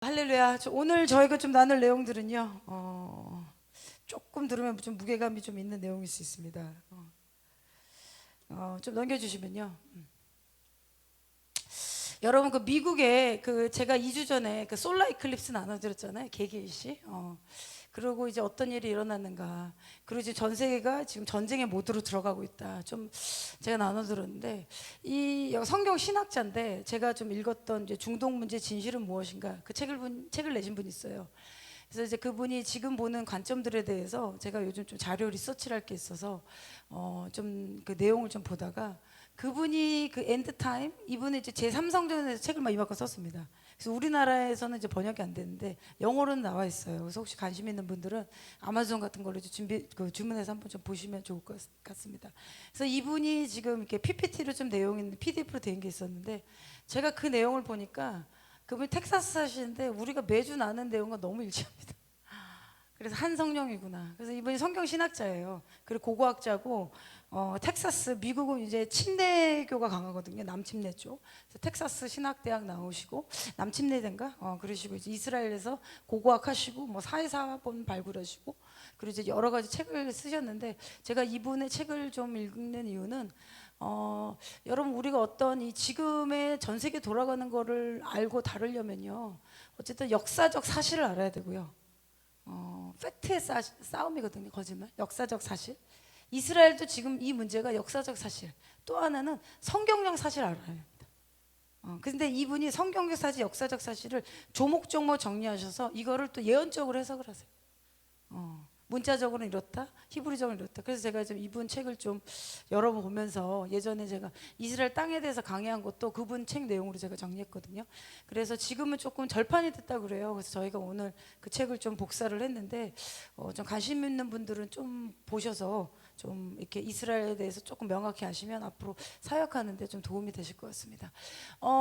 할렐루야. 오늘 저희가 좀 나눌 내용들은요, 조금 들으면 좀 무게감이 좀 있는 내용일 수 있습니다. 좀 넘겨주시면요. 여러분, 그 미국에 제가 2주 전에 그 솔라 이클립스 나눠드렸잖아요. 개개일씩. 그리고 이제 어떤 일이 일어났는가. 그리고 이제 전 세계가 지금 전쟁의 모드로 들어가고 있다. 좀 제가 나눠들었는데, 이 성경 신학자인데 제가 좀 읽었던 이제 중동 문제 진실은 무엇인가 그 책을 내신 분이 있어요. 그래서 이제 그분이 지금 보는 관점들에 대해서 제가 요즘 좀 자료 리서치를 할 게 있어서 좀 그 내용을 좀 보다가 그분이 그 엔드 타임 이분은 이제 제3성전에서 책을 막 이만큼 썼습니다. 그래서 우리나라에서는 이제 번역이 안 되는데 영어로는 나와 있어요. 그래서 혹시 관심 있는 분들은 아마존 같은 걸로 주문해서 한번 좀 보시면 좋을 것 같습니다. 그래서 이분이 지금 이렇게 PPT로 좀 내용 있는 PDF로 된 게 있었는데 제가 그 내용을 보니까 그분이 텍사스 사시는데 우리가 매주 나는 내용과 너무 일치합니다. 그래서 한 성령이구나. 그래서 이분이 성경 신학자예요. 그리고 고고학자고 텍사스 미국은 이제 침례교가 강하거든요. 남침례 쪽. 그래서 텍사스 신학대학 나오시고 남침례대인가? 그러시고 이제 이스라엘에서 고고학 하시고 뭐 사회사본 발굴하시고 그리고 이제 여러 가지 책을 쓰셨는데 제가 이분의 책을 좀 읽는 이유는 여러분 우리가 어떤 이 지금의 전 세계 돌아가는 거를 알고 다루려면요. 어쨌든 역사적 사실을 알아야 되고요. 팩트의 싸움이거든요. 거짓말. 역사적 사실. 이스라엘도 지금 이 문제가 역사적 사실. 또 하나는 성경적 사실 알아야 합니다. 근데 이분이 성경적 사실, 역사적 사실을 조목조목 정리하셔서 이거를 또 예언적으로 해석을 하세요. 문자적으로는 이렇다, 히브리적으로는 이렇다. 그래서 제가 좀 이분 책을 좀 여러 번 보면서 예전에 제가 이스라엘 땅에 대해서 강의한 것도 그분 책 내용으로 제가 정리했거든요. 그래서 지금은 조금 절판이 됐다 그래요. 그래서 저희가 오늘 그 책을 좀 복사를 했는데 좀 관심 있는 분들은 좀 보셔서 좀 이렇게 이스라엘에 대해서 조금 명확히 아시면 앞으로 사역하는데 좀 도움이 되실 것 같습니다.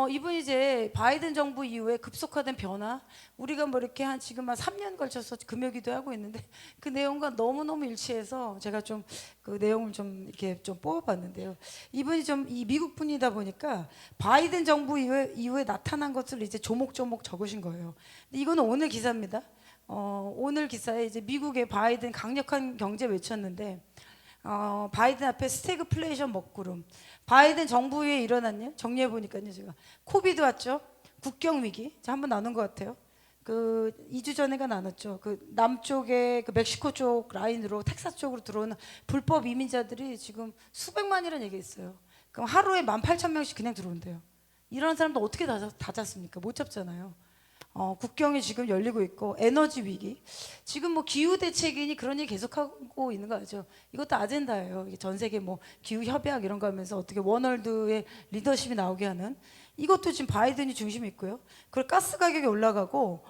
이분이 이제 바이든 정부 이후에 급속화된 변화, 우리가 뭐 이렇게 지금 한 3년 걸쳐서 금요기도 하고 있는데 그 내용과 너무너무 일치해서 제가 좀 그 내용을 좀 이렇게 좀 뽑아봤는데요. 이분이 좀 이 미국 분이다 보니까 바이든 정부 이후에 나타난 것을 이제 조목조목 적으신 거예요. 근데 이거는 오늘 기사입니다. 오늘 기사에 이제 미국의 바이든 강력한 경제 외쳤는데 바이든 앞에 스태그플레이션 먹구름. 바이든 정부 에 일어났냐? 정리해 보니까요, 제가 코비드 왔죠. 국경 위기. 자, 한번 나눈 것 같아요. 그 2주 전에가 나눴죠. 그 남쪽에 그 멕시코 쪽 라인으로 텍사스 쪽으로 들어오는 불법 이민자들이 지금 수백만이라는 얘기 있어요. 그럼 하루에 18,000명씩 그냥 들어온대요. 이런 사람들 어떻게 다 잡습니까? 못 잡잖아요. 국경이 지금 열리고 있고 에너지 위기 지금 뭐 기후 대책이니 그런 얘기 계속하고 있는 거 알죠? 이것도 아젠다예요. 이게 전 세계 뭐 기후 협약 이런 거 하면서 어떻게 워널드의 리더십이 나오게 하는 이것도 지금 바이든이 중심이 있고요. 그리고 가스 가격이 올라가고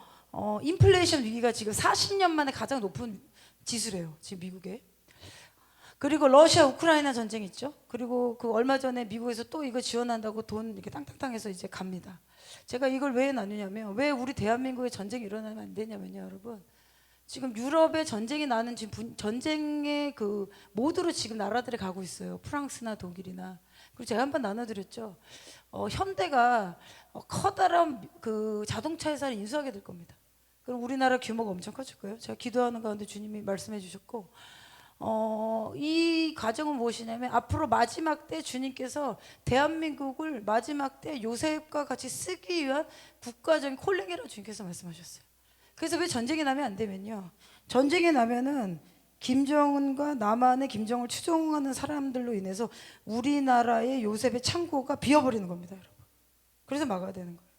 인플레이션 위기가 지금 40년 만에 가장 높은 지수래요. 지금 미국에. 그리고 러시아 우크라이나 전쟁 있죠. 그리고 그 얼마 전에 미국에서 또 이거 지원한다고 돈 이렇게 땅땅땅 해서 이제 갑니다. 제가 이걸 왜 나누냐면 왜 우리 대한민국에 전쟁이 일어나면 안 되냐면요, 여러분. 지금 유럽에 전쟁이 나는 지금 전쟁의 그 모드로 지금 나라들이 가고 있어요. 프랑스나 독일이나. 그리고 제가 한번 나눠드렸죠. 현대가 커다란 그 자동차 회사를 인수하게 될 겁니다. 그럼 우리나라 규모가 엄청 커질 거예요. 제가 기도하는 가운데 주님이 말씀해 주셨고 이 과정은 무엇이냐면 앞으로 마지막 때 주님께서 대한민국을 마지막 때 요셉과 같이 쓰기 위한 국가적인 콜링이라고 주님께서 말씀하셨어요. 그래서 왜 전쟁이 나면 안 되면요. 전쟁이 나면은 김정은과 남한의 김정을 추종하는 사람들로 인해서 우리나라의 요셉의 창고가 비어버리는 겁니다, 여러분. 그래서 막아야 되는 거예요.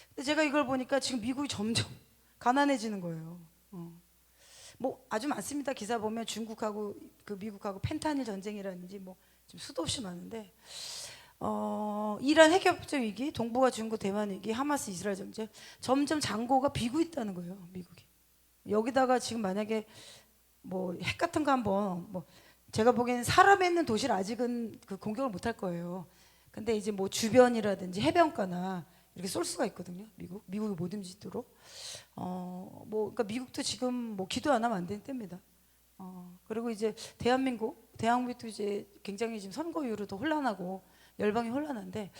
근데 제가 이걸 보니까 지금 미국이 점점 가난해지는 거예요. 뭐 아주 많습니다. 기사 보면 중국하고 그 미국하고 펜타닐 전쟁이라든지 뭐 좀 수도 없이 많은데 이란 핵협정 위기, 동북아 중국 대만 위기, 하마스 이스라엘 전쟁 점점 장고가 비고 있다는 거예요. 미국이 여기다가 지금 만약에 뭐 핵 같은 거 한번 뭐 제가 보기에는 사람이 있는 도시를 아직은 그 공격을 못 할 거예요. 근데 이제 뭐 주변이라든지 해변가나 이렇게 쏠 수가 있거든요. 미국이 못 움직이도록. 뭐 그러니까 미국도 지금 뭐 기도 안 하면 안 되는 때입니다. 그리고 이제 대한민국도 이제 굉장히 지금 선거 이후로 더 혼란하고 열방이 혼란한데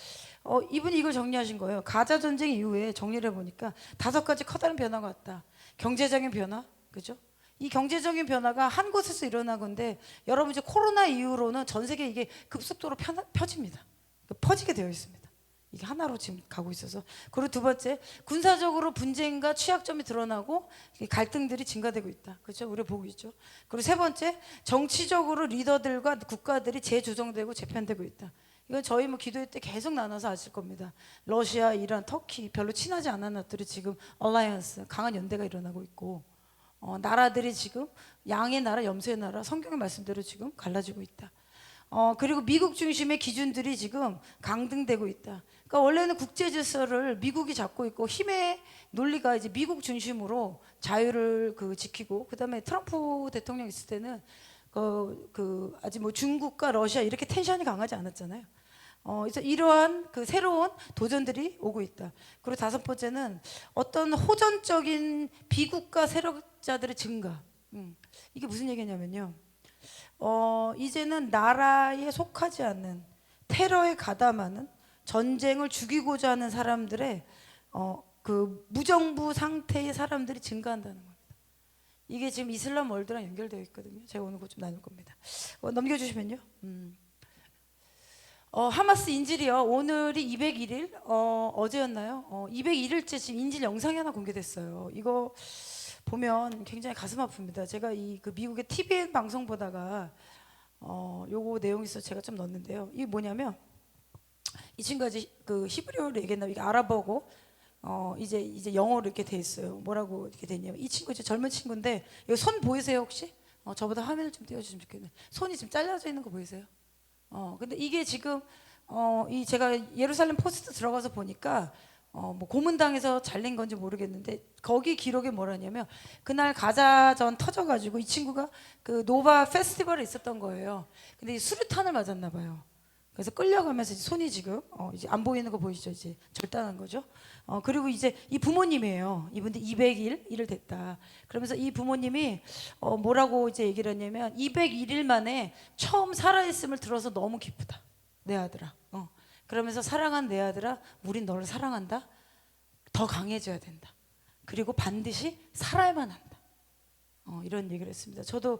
이분이 이걸 정리하신 거예요. 가자 전쟁 이후에 정리를 해보니까 5가지 커다란 변화가 왔다. 경제적인 변화, 그죠? 이 경제적인 변화가 한 곳에서 일어난 건데 여러분 이제 코로나 이후로는 전 세계 이게 급속도로 펴집니다. 퍼지게 되어 있습니다. 이게 하나로 지금 가고 있어서. 그리고 두 번째, 군사적으로 분쟁과 취약점이 드러나고 갈등들이 증가되고 있다. 그렇죠? 우리 보고 있죠. 그리고 세 번째, 정치적으로 리더들과 국가들이 재조정되고 재편되고 있다. 이건 저희 뭐 기도회 때 계속 나눠서 아실 겁니다. 러시아, 이란, 터키 별로 친하지 않은 나라들이 지금 얼라이언스 강한 연대가 일어나고 있고 나라들이 지금 양의 나라, 염소의 나라 성경의 말씀대로 지금 갈라지고 있다. 그리고 미국 중심의 기준들이 지금 강등되고 있다. 그러니까 원래는 국제 질서를 미국이 잡고 있고 힘의 논리가 이제 미국 중심으로 자유를 지키고 그다음에 트럼프 대통령 있을 때는 아직 뭐 중국과 러시아 이렇게 텐션이 강하지 않았잖아요. 그래서 이러한 새로운 도전들이 오고 있다. 그리고 5번째는 어떤 호전적인 비국가 세력자들의 증가. 이게 무슨 얘기냐면요. 이제는 나라에 속하지 않는 테러에 가담하는 전쟁을 죽이고자 하는 사람들의 무정부 상태의 사람들이 증가한다는 겁니다. 이게 지금 이슬람 월드랑 연결되어 있거든요. 제가 오늘 그거 좀 나눌 겁니다. 넘겨주시면요. 하마스 인질이요. 오늘이 201일, 어제였나요? 201일째 지금 인질 영상이 하나 공개됐어요. 이거 보면 굉장히 가슴 아픕니다. 제가 미국의 TVN 방송 보다가 요거 내용이 있어서 제가 좀 넣었는데요. 이게 뭐냐면 이 친구가 이제 히브리어를 얘기했나 이게 아랍어고 이제 영어로 이렇게 돼 있어요. 뭐라고 이렇게 돼 있냐면 이 친구 이제 젊은 친구인데 이거 손 보이세요 혹시? 저보다 화면을 좀 띄워주시면 좋겠네. 손이 지금 잘라져 있는 거 보이세요? 근데 이게 지금 제가 예루살렘 포스트 들어가서 보니까 뭐 고문당에서 잘린 건지 모르겠는데 거기 기록에 뭐라냐면 그날 가자전 터져가지고 이 친구가 노바 페스티벌에 있었던 거예요. 근데 수류탄을 맞았나 봐요. 그래서 끌려가면서 이제 손이 지금 이제 안 보이는 거 보이시죠? 이제 절단한 거죠. 그리고 이제 이 부모님이에요. 이분들 200일 일을 됐다. 그러면서 이 부모님이 뭐라고 이제 얘기를 했냐면 201일 만에 처음 살아있음을 들어서 너무 기쁘다. 내 아들아. 그러면서 사랑한 내 아들아, 우린 너를 사랑한다. 더 강해져야 된다. 그리고 반드시 살아야만 한다. 이런 얘기를 했습니다. 저도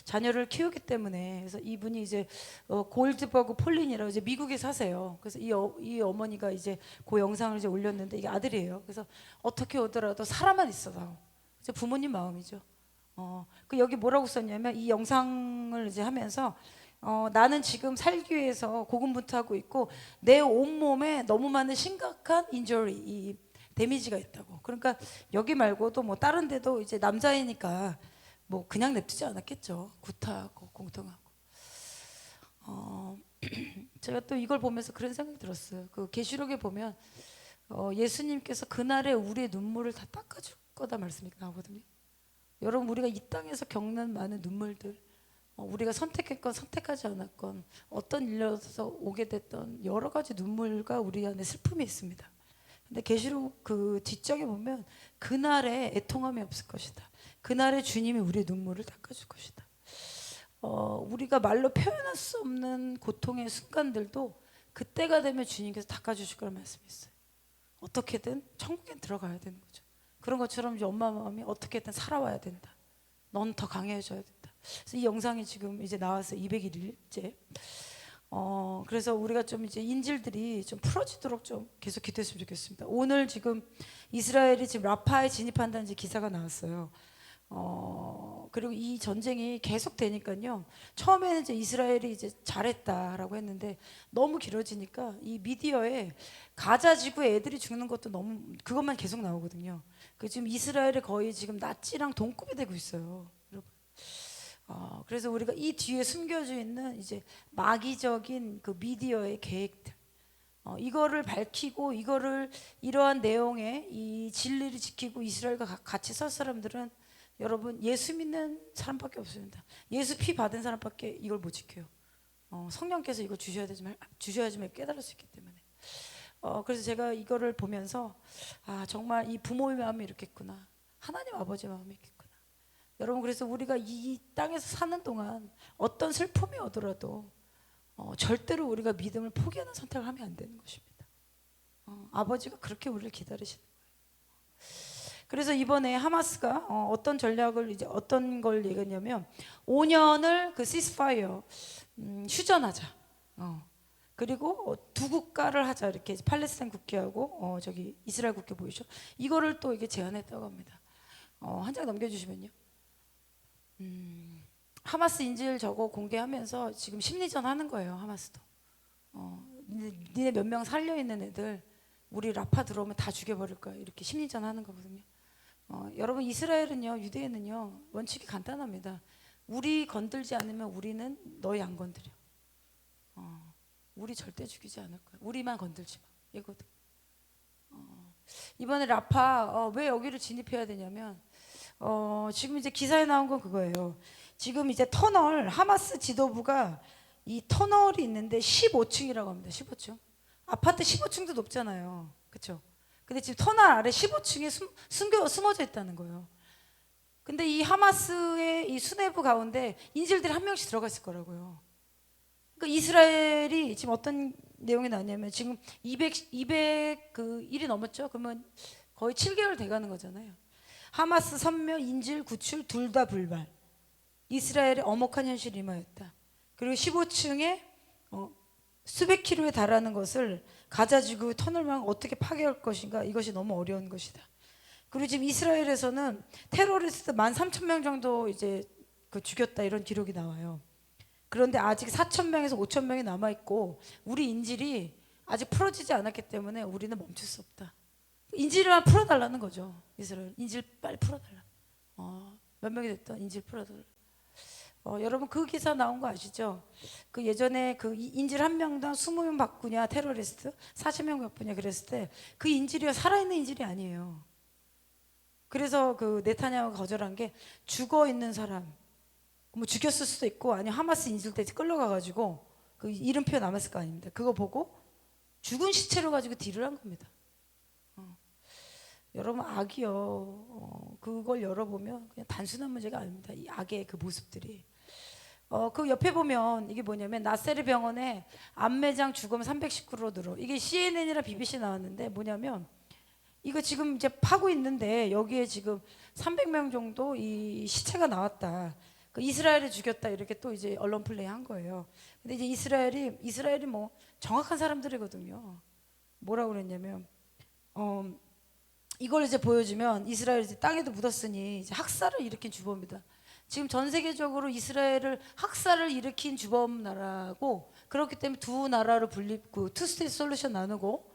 자녀를 키우기 때문에 그래서 이분이 이제 골드버그 폴린이라고 이제 미국에 사세요. 그래서 이 어머니가 이제 그 영상을 이제 올렸는데 이게 아들이에요. 그래서 어떻게 오더라도 살아만 있어서 이제 부모님 마음이죠. 여기 뭐라고 썼냐면 이 영상을 이제 하면서 나는 지금 살기 위해서 고군분투하고 있고 내 온몸에 너무 많은 심각한 인저리, 이 데미지가 있다고. 그러니까 여기 말고도 뭐 다른 데도 이제 남자이니까 뭐 그냥 냅두지 않았겠죠. 구타하고 공통하고. 제가 또 이걸 보면서 그런 생각이 들었어요. 계시록에 보면 예수님께서 그날에 우리의 눈물을 다 닦아줄 거다 말씀이 나오거든요. 여러분 우리가 이 땅에서 겪는 많은 눈물들 우리가 선택했건 선택하지 않았건 어떤 일로서 오게 됐던 여러 가지 눈물과 우리 안에 슬픔이 있습니다. 근데 계시록 뒷장에 보면 그날에 애통함이 없을 것이다. 그날에 주님이 우리의 눈물을 닦아줄 것이다. 우리가 말로 표현할 수 없는 고통의 순간들도 그때가 되면 주님께서 닦아주실 거라는 말씀이 있어요. 어떻게든 천국에 들어가야 되는 거죠. 그런 것처럼 이제 엄마 마음이 어떻게든 살아와야 된다. 넌 더 강해져야 된다. 그래서 이 영상이 지금 이제 나와서 201일째. 그래서 우리가 좀 이제 인질들이 좀 풀어지도록 좀 계속 기도했으면 좋겠습니다. 오늘 지금 이스라엘이 지금 라파에 진입한다는 이제 기사가 나왔어요. 그리고 이 전쟁이 계속 되니까요. 처음에는 이제 이스라엘이 이제 잘했다라고 했는데 너무 길어지니까 이 미디어에 가자 지구에 애들이 죽는 것도 너무 그것만 계속 나오거든요. 지금 이스라엘이 거의 지금 나치랑 동급이 되고 있어요, 여러분. 그래서 우리가 이 뒤에 숨겨져 있는 이제 마귀적인 미디어의 계획들, 이거를 밝히고 이러한 내용의 이 진리를 지키고 이스라엘과 같이 설 사람들은 여러분 예수 믿는 사람밖에 없습니다. 예수 피 받은 사람밖에 이걸 못 지켜요. 성령께서 이거 주셔야지만 깨달을 수 있기 때문에. 그래서 제가 이거를 보면서 정말 이 부모의 마음이 이렇겠구나. 하나님 아버지의 마음이 있겠구나. 여러분 그래서 우리가 이 땅에서 사는 동안 어떤 슬픔이 오더라도 절대로 우리가 믿음을 포기하는 선택을 하면 안 되는 것입니다. 아버지가 그렇게 우리를 기다리시는 거예요. 그래서 이번에 하마스가 어떤 전략을 이제 어떤 걸 얘기했냐면 5년을 그 시스파이어 휴전하자. 그리고 두 국가를 하자 이렇게 팔레스타인 국회하고 저기 이스라엘 국회 보이죠? 이거를 또 이게 제안했다고 합니다. 한 장 넘겨주시면요. 하마스 인질 저거 공개하면서 지금 심리전 하는 거예요. 하마스도. 니네 몇 명 살려 있는 애들 우리 라파 들어오면 다 죽여버릴 거야. 이렇게 심리전 하는 거거든요. 여러분 이스라엘은요, 유대인은요 원칙이 간단합니다. 우리 건들지 않으면 우리는 너희 안 건드려. 우리 절대 죽이지 않을 거야. 우리만 건들지 마. 이거든. 이번에 라파 왜 여기를 진입해야 되냐면 지금 이제 기사에 나온 건 그거예요. 지금 이제 터널 하마스 지도부가 이 터널이 있는데 15층이라고 합니다. 15층. 아파트 15층도 높잖아요. 그렇죠? 근데 지금 터널 아래 15층에 숨어져 있다는 거예요. 근데 이 하마스의 이 수뇌부 가운데 인질들이 한 명씩 들어가 있을 거라고요. 그러니까 이스라엘이 지금 어떤 내용이 나왔냐면 지금 200그 일이 넘었죠. 그러면 거의 7개월 돼가는 거잖아요. 하마스 선멸, 인질 구출 둘 다 불발. 이스라엘의 엄혹한 현실이 임하였다. 그리고 15층에 수백 킬로에 달하는 것을 가자지구 터널망 어떻게 파괴할 것인가, 이것이 너무 어려운 것이다. 그리고 지금 이스라엘에서는 테러리스트 13,000명 정도 이제 그 죽였다 이런 기록이 나와요. 그런데 아직 4,000명에서 5,000명이 남아 있고 우리 인질이 아직 풀어지지 않았기 때문에 우리는 멈출 수 없다. 인질만 풀어달라는 거죠. 이스라엘 인질 빨리 풀어달라. 몇 명이 됐다 인질 풀어달라. 여러분 그 기사 나온 거 아시죠? 그 예전에 그 인질 한 명당 20명 바꾸냐 테러리스트 40명 바꾸냐 그랬을 때 그 인질이 살아있는 인질이 아니에요. 그래서 그 네타냐후가 거절한 게 죽어 있는 사람 뭐 죽였을 수도 있고 아니면 하마스 인질대 끌려가가지고 그 이름표 남았을 거 아닙니다. 그거 보고 죽은 시체로 가지고 딜을 한 겁니다. 여러분 악이요. 그걸 열어보면 그냥 단순한 문제가 아닙니다. 이 악의 그 모습들이. 그 옆에 보면 이게 뭐냐면 나세르 병원에 암매장 주검 319로 늘어. 이게 CNN이랑 BBC 나왔는데 뭐냐면 이거 지금 이제 파고 있는데 여기에 지금 300명 정도 이 시체가 나왔다. 그 이스라엘이 죽였다 이렇게 또 이제 언론 플레이 한 거예요. 근데 이제 이스라엘이 뭐 정확한 사람들이거든요. 뭐라고 그랬냐면 이걸 이제 보여주면 이스라엘이 이제 땅에도 묻었으니 이제 학살을 일으킨 주범이다. 지금 전 세계적으로 이스라엘을 학살을 일으킨 주범 나라고 그렇기 때문에 두 나라로 그 투스테이트 솔루션 나누고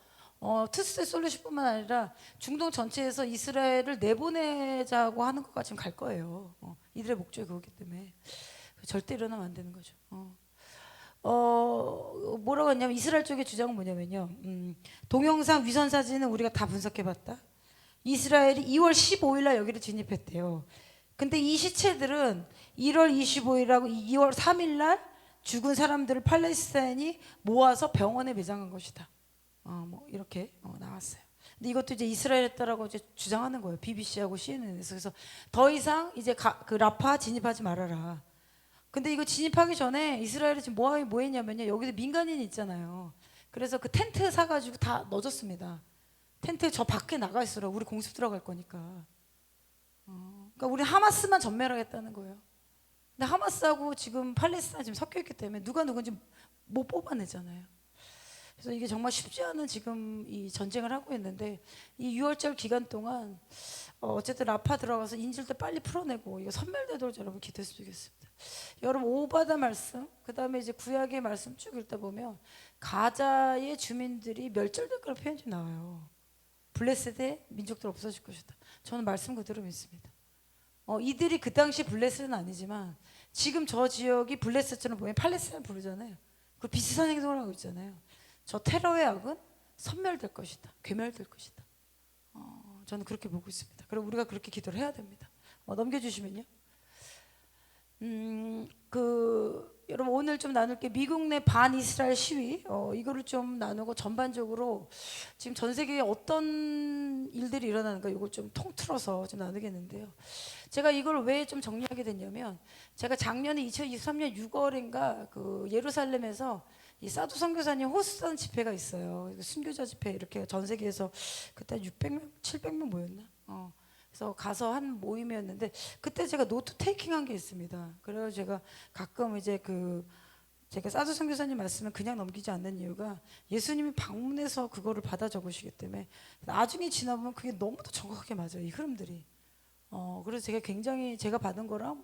투스테이트 솔루션뿐만 아니라 중동 전체에서 이스라엘을 내보내자고 하는 것까지 지금 갈 거예요. 이들의 목적이 그거기 때문에 절대 일어나면 안 되는 거죠. 뭐라고 했냐면 이스라엘 쪽의 주장은 뭐냐면요. 동영상 위선 사진은 우리가 다 분석해봤다. 이스라엘이 2월 15일 날 여기를 진입했대요. 근데 이 시체들은 1월 25일하고 2월 3일 날 죽은 사람들을 팔레스타인이 모아서 병원에 매장한 것이다. 뭐 이렇게 나왔어요. 근데 이것도 이제 이스라엘했다라고 이제 주장하는 거예요. BBC하고 CNN에서. 그래서 더 이상 이제 그 라파 진입하지 말아라. 근데 이거 진입하기 전에 이스라엘이 지금 뭐 했냐면요. 여기도 민간인이 있잖아요. 그래서 그 텐트 사가지고 다 넣어줬습니다. 텐트 저 밖에 나가 있으라. 우리 공습 들어갈 거니까. 그러니까 우리 하마스만 전멸하겠다는 거예요. 근데 하마스하고 지금 팔레스타인 지금 섞여 있기 때문에 누가 누군지 못 뽑아내잖아요. 그래서 이게 정말 쉽지 않은 지금 이 전쟁을 하고 있는데 이 6월절 기간 동안 어쨌든 라파 들어가서 인질들 빨리 풀어내고 이거 선멸되도록 여러분 기도했으면 좋겠습니다. 여러분 오바다 말씀 그 다음에 이제 구약의 말씀 쭉 읽다 보면 가자의 주민들이 멸절될 거라는 표현이 나와요. 블레셋의 민족들 없어질 것이다. 저는 말씀 그대로 믿습니다. 이들이 그 당시 블레셋은 아니지만 지금 저 지역이 블레셋처럼 보면 팔레스타인 부르잖아요. 그 비슷한 행동을 하고 있잖아요. 저 테러의 악은 섬멸될 것이다. 괴멸될 것이다. 저는 그렇게 보고 있습니다. 그리고 우리가 그렇게 기도를 해야 됩니다. 넘겨주시면요. 여러분 오늘 좀 나눌 게 미국 내 반이스라엘 시위 이거를 좀 나누고 전반적으로 지금 전 세계에 어떤 일들이 일어나는가 이걸 좀 통틀어서 좀 나누겠는데요. 제가 이걸 왜 좀 정리하게 됐냐면 제가 작년에 2023년 6월인가 그 예루살렘에서 이 사두 선교사님 호스트하는 집회가 있어요. 순교자 집회 이렇게 전 세계에서 그때 600명, 700명 모였나? 그래서 가서 한 모임이었는데 그때 제가 노트 테이킹 한 게 있습니다. 그래서 제가 가끔 이제 제가 사두 선교사님 말씀을 그냥 넘기지 않는 이유가 예수님이 방문해서 그거를 받아 적으시기 때문에 나중에 지나보면 그게 너무도 정확하게 맞아요. 이 흐름들이. 그래서 제가 굉장히 제가 받은 거랑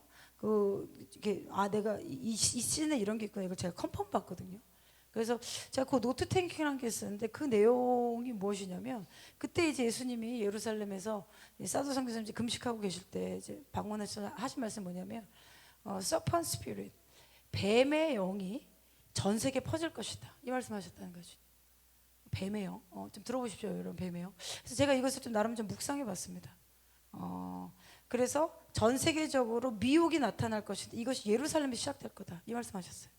이게 내가 이 시즌에 이런 게 있구나 이걸 제가 컨펌 받거든요. 그래서 제가 그 노트 탱킹이라는 게 있었는데 그 내용이 무엇이냐면 그때 이제 예수님이 예루살렘에서 사도 선교사님 금식하고 계실 때 이제 방문해서 하신 말씀 뭐냐면 serpent spirit 뱀의 영이 전 세계에 퍼질 것이다 이 말씀하셨다는 거죠. 뱀의 영, 좀 들어보십시오 여러분. 뱀의 영. 그래서 제가 이것을 좀 나름 좀 묵상해봤습니다. 그래서 전 세계적으로 미혹이 나타날 것인데 이것이 예루살렘에 시작될 거다 이 말씀하셨어요.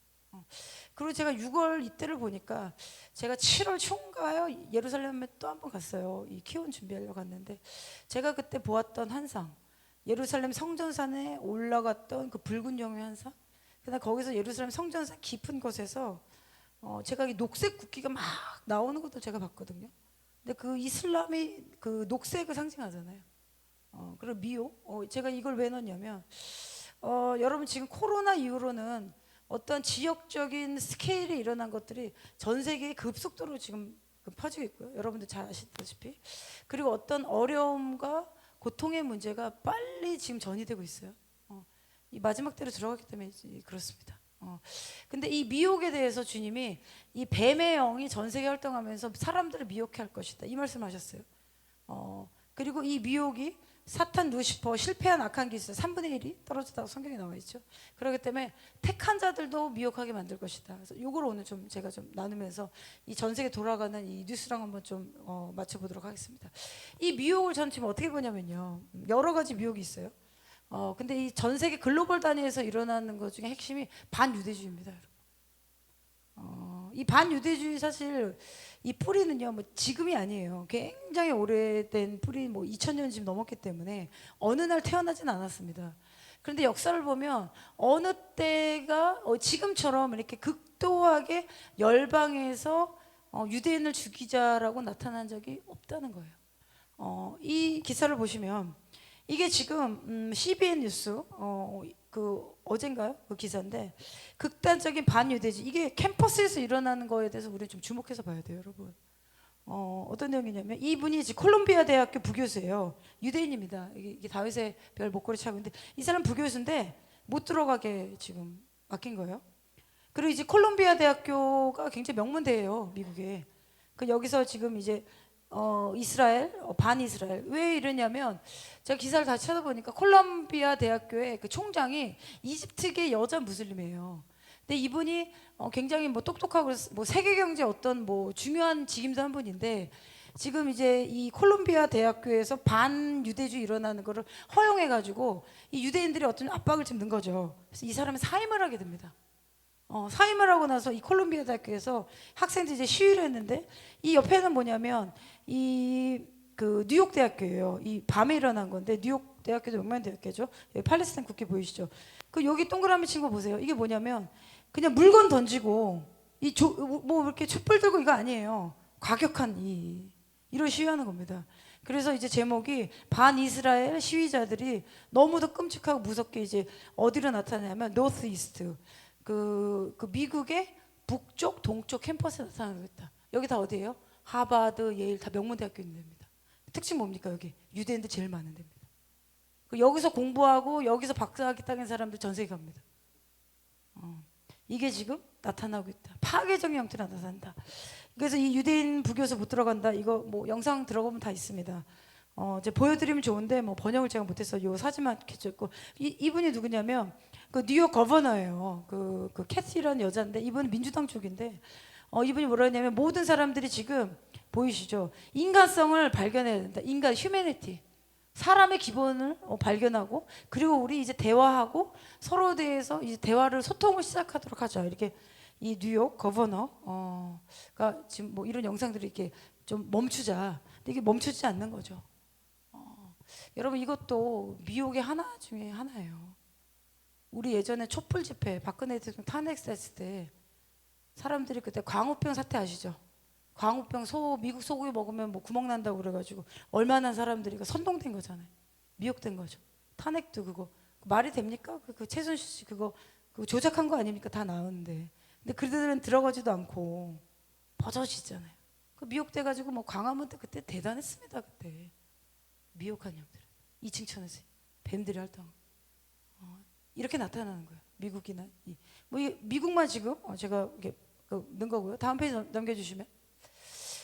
그리고 제가 6월 이때를 보니까 제가 7월 초인가요 예루살렘에 또 한 번 갔어요. 이 키온 준비하려고 갔는데 제가 그때 보았던 환상, 예루살렘 성전산에 올라갔던 그 붉은 영의 환상, 그다음 거기서 예루살렘 성전산 깊은 곳에서 제가 이 녹색 국기가 막 나오는 것도 제가 봤거든요. 근데 그 이슬람이 그 녹색을 상징하잖아요. 그리고 미혹. 제가 이걸 왜 넣냐면 여러분 지금 코로나 이후로는 어떤 지역적인 스케일이 일어난 것들이 전 세계에 급속도로 지금 퍼지고 있고요. 여러분들 잘 아시다시피. 그리고 어떤 어려움과 고통의 문제가 빨리 지금 전이되고 있어요. 이 마지막 때로 들어갔기 때문에 그렇습니다. 근데 이 미혹에 대해서 주님이 이 뱀의 영이 전 세계 활동하면서 사람들을 미혹해 할 것이다 이 말씀하셨어요. 그리고 이 미혹이 사탄, 루시퍼, 실패한 악한 기술 3분의 1이 떨어졌다고 성경에 나와 있죠. 그렇기 때문에 택한 자들도 미혹하게 만들 것이다. 그래서 이걸 오늘 좀 제가 좀 나누면서 이 전 세계 돌아가는 이 뉴스랑 한번 좀 맞춰보도록 하겠습니다. 이 미혹을 저는 지금 어떻게 보냐면요, 여러 가지 미혹이 있어요. 근데 이 전 세계 글로벌 단위에서 일어나는 것 중에 핵심이 반유대주의입니다, 여러분. 이 반유대주의 사실 이 뿌리는요 뭐 지금이 아니에요. 굉장히 오래된 뿌리, 뭐 2000년 지금 넘었기 때문에 어느 날 태어나진 않았습니다. 그런데 역사를 보면 어느 때가 지금처럼 이렇게 극도하게 열방해서 유대인을 죽이자라고 나타난 적이 없다는 거예요. 이 기사를 보시면 이게 지금 CBN 뉴스 어젠가요? 그 기사인데 극단적인 반유대주의 이게 캠퍼스에서 일어나는 거에 대해서 우리 좀 주목해서 봐야 돼요, 여러분. 어떤 내용이냐면 이분이 지금 콜롬비아 대학교 부교수예요. 유대인입니다. 이게 다윗의 별 목걸이 차고 있는데 이 사람 부교수인데 못 들어가게 지금 맡긴 거예요. 그리고 이제 콜롬비아 대학교가 굉장히 명문대예요, 미국에. 그 여기서 지금 이제 이스라엘, 반이스라엘. 왜 이러냐면 제가 기사를 다시 찾아보니까 콜롬비아 대학교의 그 총장이 이집트계 여자 무슬림이에요. 근데 이분이 굉장히 뭐 똑똑하고 뭐 세계 경제 어떤 뭐 중요한 직임도 한 분인데 지금 이제 이 콜롬비아 대학교에서 반유대주의 일어나는 거를 허용해 가지고 이 유대인들이 어떤 압박을 좀 넣은 거죠. 그래서 이 사람은 사임을 하게 됩니다. 사임을 하고 나서 이 콜롬비아 대학교에서 학생들이 이제 시위를 했는데 이 옆에는 뭐냐면 그 뉴욕 대학교예요. 이 밤에 일어난 건데 뉴욕 대학교도 명문 대학교죠. 여기 팔레스타인 국기 보이시죠? 그 여기 동그라미 친 거 보세요. 이게 뭐냐면 그냥 물건 던지고 뭐 이렇게 촛불 들고 이거 아니에요. 과격한 이런 시위하는 겁니다. 그래서 이제 제목이 반이스라엘 시위자들이 너무도 끔찍하고 무섭게 이제 어디로 나타나냐면 노스 이스트 그 미국의 북쪽 동쪽 캠퍼스에 나타나고 있다. 여기 다 어디예요? 하버드, 예일 다 명문대학교 있는 데입니다. 특징 뭡니까? 여기 유대인들 제일 많은 데입니다. 여기서 공부하고 여기서 박사학위 따는 사람들 전 세계 갑니다. 이게 지금 나타나고 있다. 파괴적인 형태로 나타난다. 그래서 이 유대인 부교수 못 들어간다. 이거 뭐 영상 들어보면 다 있습니다. 이제 보여드리면 좋은데 뭐 번역을 제가 못해서 요 사진만 켜졌고 이분이 누구냐면 그 뉴욕 거버너예요. 그 캐시라는 여자인데 이분은 민주당 쪽인데 이분이 뭐라 했냐면 모든 사람들이 지금 보이시죠? 인간성을 발견해야 된다. 인간 휴메니티. 사람의 기본을 발견하고 그리고 우리 이제 대화하고 서로에 대해서 이제 대화를 소통을 시작하도록 하죠. 이렇게 이 뉴욕 거버너가 지금 뭐 이런 영상들이 이렇게 좀 멈추자. 근데 이게 멈추지 않는 거죠. 여러분 이것도 미혹의 하나 중에 하나예요. 우리 예전에 촛불 집회 박근혜 대통령 탄핵했을 때 사람들이 그때 광우병 사태 아시죠? 광우병 미국 소고기 먹으면 뭐 구멍 난다고 그래가지고 얼마나 사람들이 선동된 거잖아요. 미혹된 거죠. 탄핵도 그거 말이 됩니까? 그 최순실 씨 그거 조작한 거 아닙니까? 다 나오는데. 근데 그들은 들어가지도 않고 버젓이잖아요. 그 미혹돼가지고 뭐 광화문 때 그때 대단했습니다. 그때 미혹한 형들 2층 천에서 뱀들이 활동 이렇게 나타나는 거예요. 미국이나 뭐 미국만 지금 제가 이렇게 넣은 거고요. 다음 페이지 넘겨주시면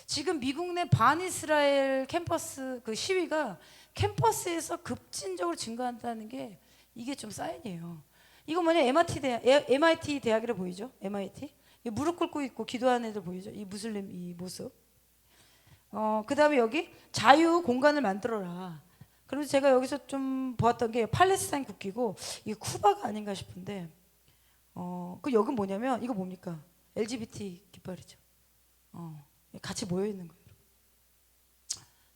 지금 미국 내 반이스라엘 캠퍼스 그 시위가 캠퍼스에서 급진적으로 증가한다는 게 이게 좀 사인이에요. 이거 뭐냐 MIT 대학이라 보이죠? MIT 무릎 꿇고 있고 기도하는 애들 보이죠? 이 무슬림 이 모습. 그 다음에 여기 자유 공간을 만들어라. 그래서 제가 여기서 좀 보았던 게 팔레스타인 국기고 이게 쿠바가 아닌가 싶은데 그 여기 뭐냐면 이거 뭡니까? LGBT 깃발이죠. 같이 모여 있는 거예요.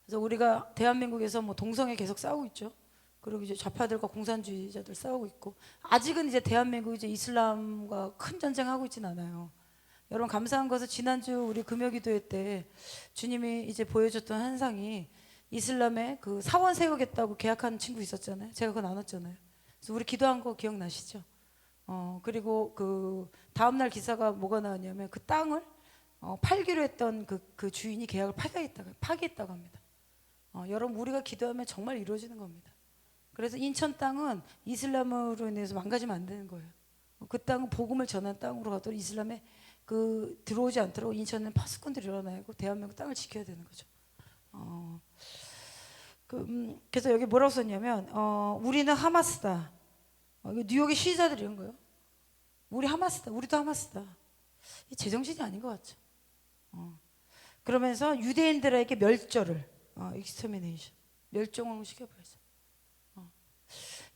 그래서 우리가 대한민국에서 뭐 동성애 계속 싸우고 있죠. 그리고 이제 좌파들과 공산주의자들 싸우고 있고 아직은 이제 대한민국 이제 이슬람과 큰 전쟁하고 있진 않아요. 여러분 감사한 것은 지난주 우리 금요기도회 때 주님이 이제 보여줬던 환상이 이슬람의 그 사원 세우겠다고 계약한 친구 있었잖아요. 제가 그거 나눴잖아요. 그래서 우리 기도한 거 기억나시죠? 그리고 그 다음날 기사가 뭐가 나왔냐면 그 땅을 팔기로 했던 그 주인이 계약을 파기했다고 합니다. 여러분 우리가 기도하면 정말 이루어지는 겁니다. 그래서 인천 땅은 이슬람으로 인해서 망가지면 안 되는 거예요. 그 땅은 복음을 전한 땅으로 가도록 이슬람에 들어오지 않도록 인천은 파수꾼들이 일어나고 대한민국 땅을 지켜야 되는 거죠. 그래서 여기 뭐라고 썼냐면 우리는 하마스다. 이거 뉴욕의 시위자들이 이런 거예요. 우리 하마스다. 우리도 하마스다. 이 제정신이 아닌 것 같죠. 그러면서 유대인들에게 멸절을 extermination 멸종을 시켜버렸어요.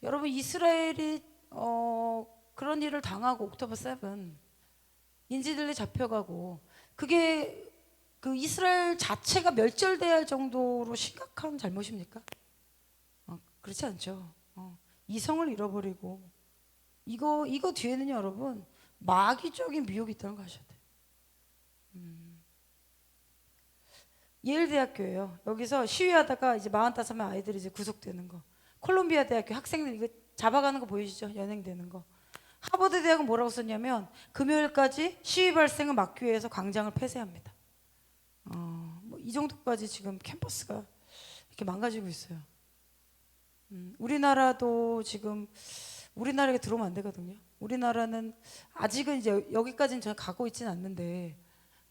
여러분 이스라엘이 그런 일을 당하고 옥토버 7 인질들이 잡혀가고 그게 그 이스라엘 자체가 멸절돼야 할 정도로 심각한 잘못입니까? 그렇지 않죠. 이성을 잃어버리고 이거 뒤에는 여러분 마귀적인 미혹이 있다는 거 아셔야 돼요. 예일대학교예요. 여기서 시위하다가 이제 45명 아이들이 이제 구속되는 거. 콜롬비아 대학교 학생들 이거 잡아가는 거 보이시죠? 연행되는 거. 하버드 대학은 뭐라고 썼냐면 금요일까지 시위 발생을 막기 위해서 광장을 폐쇄합니다. 뭐 이 정도까지 지금 캠퍼스가 이렇게 망가지고 있어요. 우리나라도 지금 우리나라에 들어오면 안 되거든요. 우리나라는 아직은 이제 여기까지는 저는 가고 있지는 않는데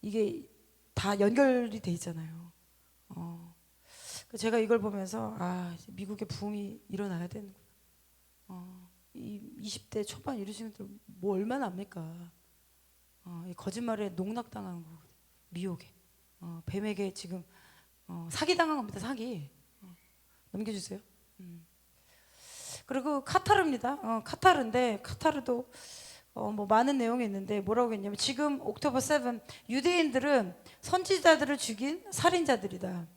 이게 다 연결이 돼 있잖아요. 제가 이걸 보면서 미국의 붐이 일어나야 되는구나. 이 20대 초반 이러시는 분들 뭐 얼마나 압니까? 이 거짓말에 농락당하는 거거든요. 미혹에 뱀에게 지금 사기당한 겁니다. 사기. 넘겨주세요. 그리고 카타르입니다. 카타르인데 카타르도 뭐 많은 내용이 있는데 뭐라고 했냐면 지금 옥토버 7 유대인들은 선지자들을 죽인 살인자들이다.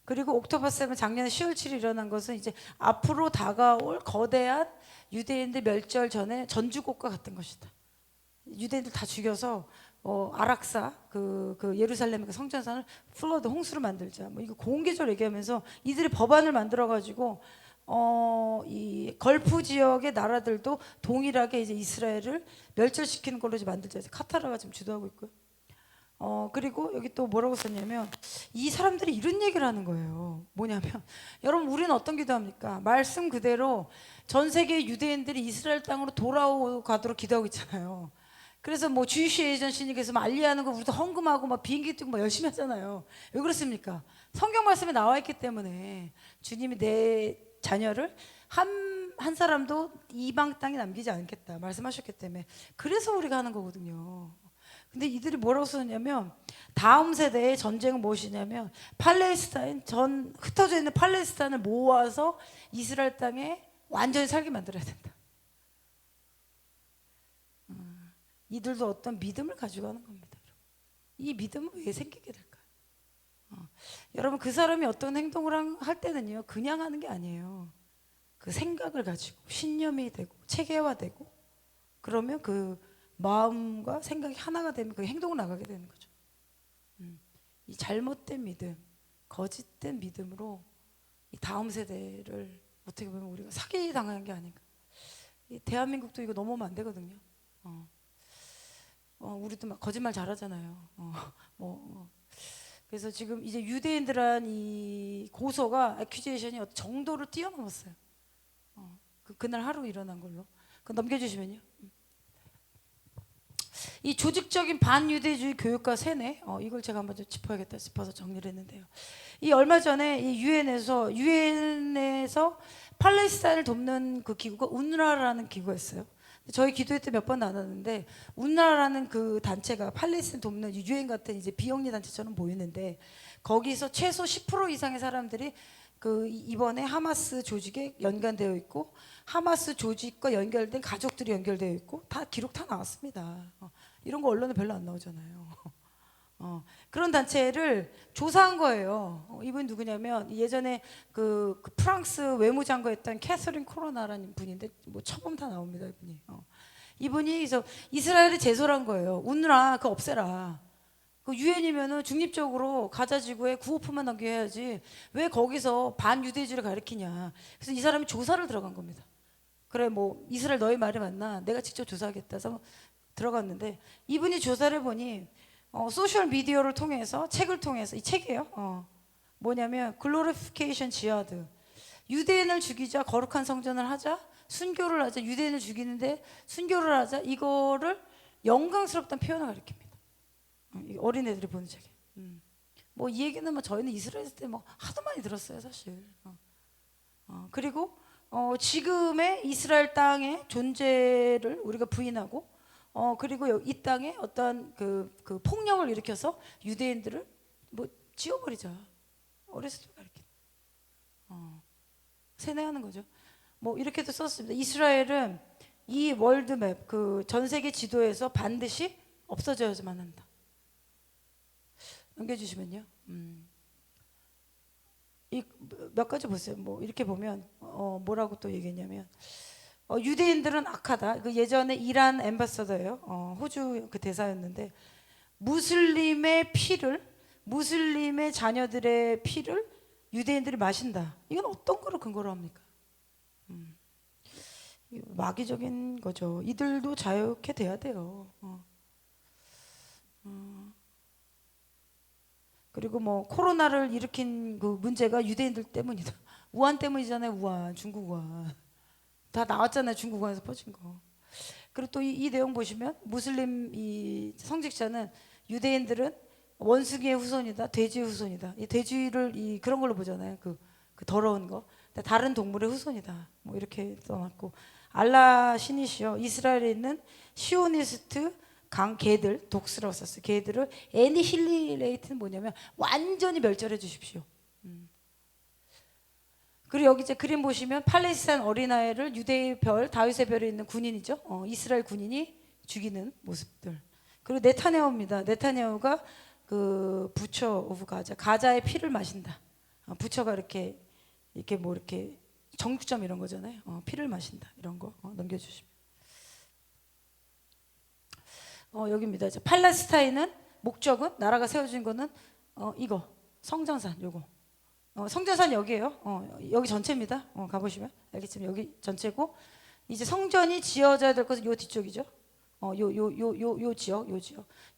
그리고 옥토버 7 작년 10월 7일 일어난 것은 이제 앞으로 다가올 거대한 유대인들 멸절 전에 전주곡과 같은 것이다. 유대인들 다 죽여서 아락사 그 예루살렘의 성전산을 플러드 홍수를 만들자. 뭐 이거 공개적으로 얘기하면서 이들이 법안을 만들어 가지고 이 걸프 지역의 나라들도 동일하게 이제 이스라엘을 멸절시키는 걸로 이제 만들자. 카타르가 지금 주도하고 있고요. 그리고 여기 또 뭐라고 썼냐면 이 사람들이 이런 얘기를 하는 거예요. 뭐냐면 여러분 우리는 어떤 기도합니까? 말씀 그대로 전 세계 유대인들이 이스라엘 땅으로 돌아가도록 기도하고 있잖아요. 그래서 뭐 주이시 에이전시님께서 막 알리하는 거 우리도 헌금하고 막 비행기 뛰고 막 열심히 하잖아요. 왜 그렇습니까? 성경 말씀에 나와 있기 때문에 주님이 내 자녀를 한 사람도 이방 땅에 남기지 않겠다 말씀하셨기 때문에 그래서 우리가 하는 거거든요. 근데 이들이 뭐라고 쓰냐면 다음 세대의 전쟁은 무엇이냐면 팔레스타인 전 흩어져 있는 팔레스타인을 모아서 이스라엘 땅에 완전히 살게 만들어야 된다. 이들도 어떤 믿음을 가지고 하는 겁니다. 이 믿음은 왜 생기게 될까요? 여러분 그 사람이 어떤 행동을 할 때는요 그냥 하는 게 아니에요. 그 생각을 가지고 신념이 되고 체계화되고 그러면 그 마음과 생각이 하나가 되면 그 행동을 나가게 되는 거죠. 이 잘못된 믿음, 거짓된 믿음으로 이 다음 세대를 어떻게 보면 우리가 사기 당한 게 아닌가. 이 대한민국도 이거 넘어오면 안 되거든요. 우리도 막 거짓말 잘하잖아요. 그래서 지금 이제 유대인들한 이 고소가 애큐제이션이 정도를 뛰어넘었어요. 그날 하루 일어난 걸로. 그 넘겨주시면요. 이 조직적인 반유대주의 교육과 세뇌, 이걸 제가 한번 좀 짚어야겠다 싶어서 정리를 했는데요. 이 얼마 전에 이 유엔에서 팔레스타인을 돕는 그 기구가 운라라는 기구가 있어요. 저희 기도회 때 몇 번 나눴는데 운라라는 그 단체가 팔레스타인 돕는 유엔 같은 이제 비영리 단체처럼 보이는데 거기서 최소 10% 이상의 사람들이 그 이번에 하마스 조직에 연관되어 있고 하마스 조직과 연결된 가족들이 연결되어 있고 다 기록 다 나왔습니다. 이런 거 언론에 별로 안 나오잖아요. 그런 단체를 조사한 거예요. 이분 누구냐면 예전에 그 프랑스 외무장관했던 캐서린 코로나라는 분인데 뭐 처음 다 나옵니다. 이분이 그래서 이스라엘에 제소를 한 거예요. 운라 그거 없애라. 그 유엔이면은 중립적으로 가자 지구에 구호품만 남겨야지 왜 거기서 반유대주의를 가리키냐. 그래서 이 사람이 조사를 들어간 겁니다. 그래 뭐 이스라엘 너희 말이 맞나? 내가 직접 조사하겠다. 그래서 들어갔는데 이분이 조사를 보니 소셜 미디어를 통해서 책을 통해서 이 책이에요. 뭐냐면 글로리피케이션 지하드. 유대인을 죽이자 거룩한 성전을 하자 순교를 하자 유대인을 죽이는데 순교를 하자 이거를 영광스럽다는 표현을 가리킵니다. 어린애들이 보는 책에. 뭐 이 얘기는 뭐 저희는 이스라엘 때 뭐 하도 많이 들었어요 사실. 그리고 지금의 이스라엘 땅의 존재를 우리가 부인하고 그리고 이 땅에 어떤 그 폭력을 일으켜서 유대인들을 뭐 지워버리자. 어렸을 때 가르쳐. 세뇌하는 거죠. 뭐 이렇게도 썼습니다. 이스라엘은 이 월드맵 그 전 세계 지도에서 반드시 없어져야만 한다. 넘겨주시면요. 이 몇 가지 보세요. 뭐 이렇게 보면 뭐라고 또 얘기했냐면 유대인들은 악하다. 그 예전에 이란 엠바서더예요. 호주 그 대사였는데 무슬림의 피를 무슬림의 자녀들의 피를 유대인들이 마신다. 이건 어떤 거를 근거로 합니까? 마귀적인 거죠. 이들도 자유케 돼야 돼요. 그리고 뭐 코로나를 일으킨 그 문제가 유대인들 때문이다. 우한 때문이잖아요. 우한 중국 우한 다 나왔잖아요. 중국 우한에서 퍼진 거. 그리고 또 이 내용 보시면 무슬림 이 성직자는 유대인들은 원숭이의 후손이다, 돼지의 후손이다. 이 돼지를 이 그런 걸로 보잖아요. 그 더러운 거. 다른 동물의 후손이다. 뭐 이렇게 써놨고 알라 신이시여 이스라엘에 있는 시오니스트 강 개들 독스라고 썼어요. 개들을 애니힐리레이트는 뭐냐면 완전히 멸절해 주십시오. 그리고 여기 이제 그림 보시면 팔레스타인 어린아이를 유대의 별 다윗의 별에 있는 군인이죠. 이스라엘 군인이 죽이는 모습들. 그리고 네타냐후입니다. 네타냐후가 그 부처 오브 가자의 피를 마신다. 부처가 이렇게 뭐 이렇게 정육점 이런 거잖아요. 피를 마신다 이런 거 넘겨주시면. 여기입니다. 팔레스타인은 목적은 나라가 세워진 거는 이거 성전산 요거. 성전산 여기에요. 여기 전체입니다. 가보시면 알겠지만 여기 전체고 이제 성전이 지어져야 될 것은 요 뒤쪽이죠. 요 지역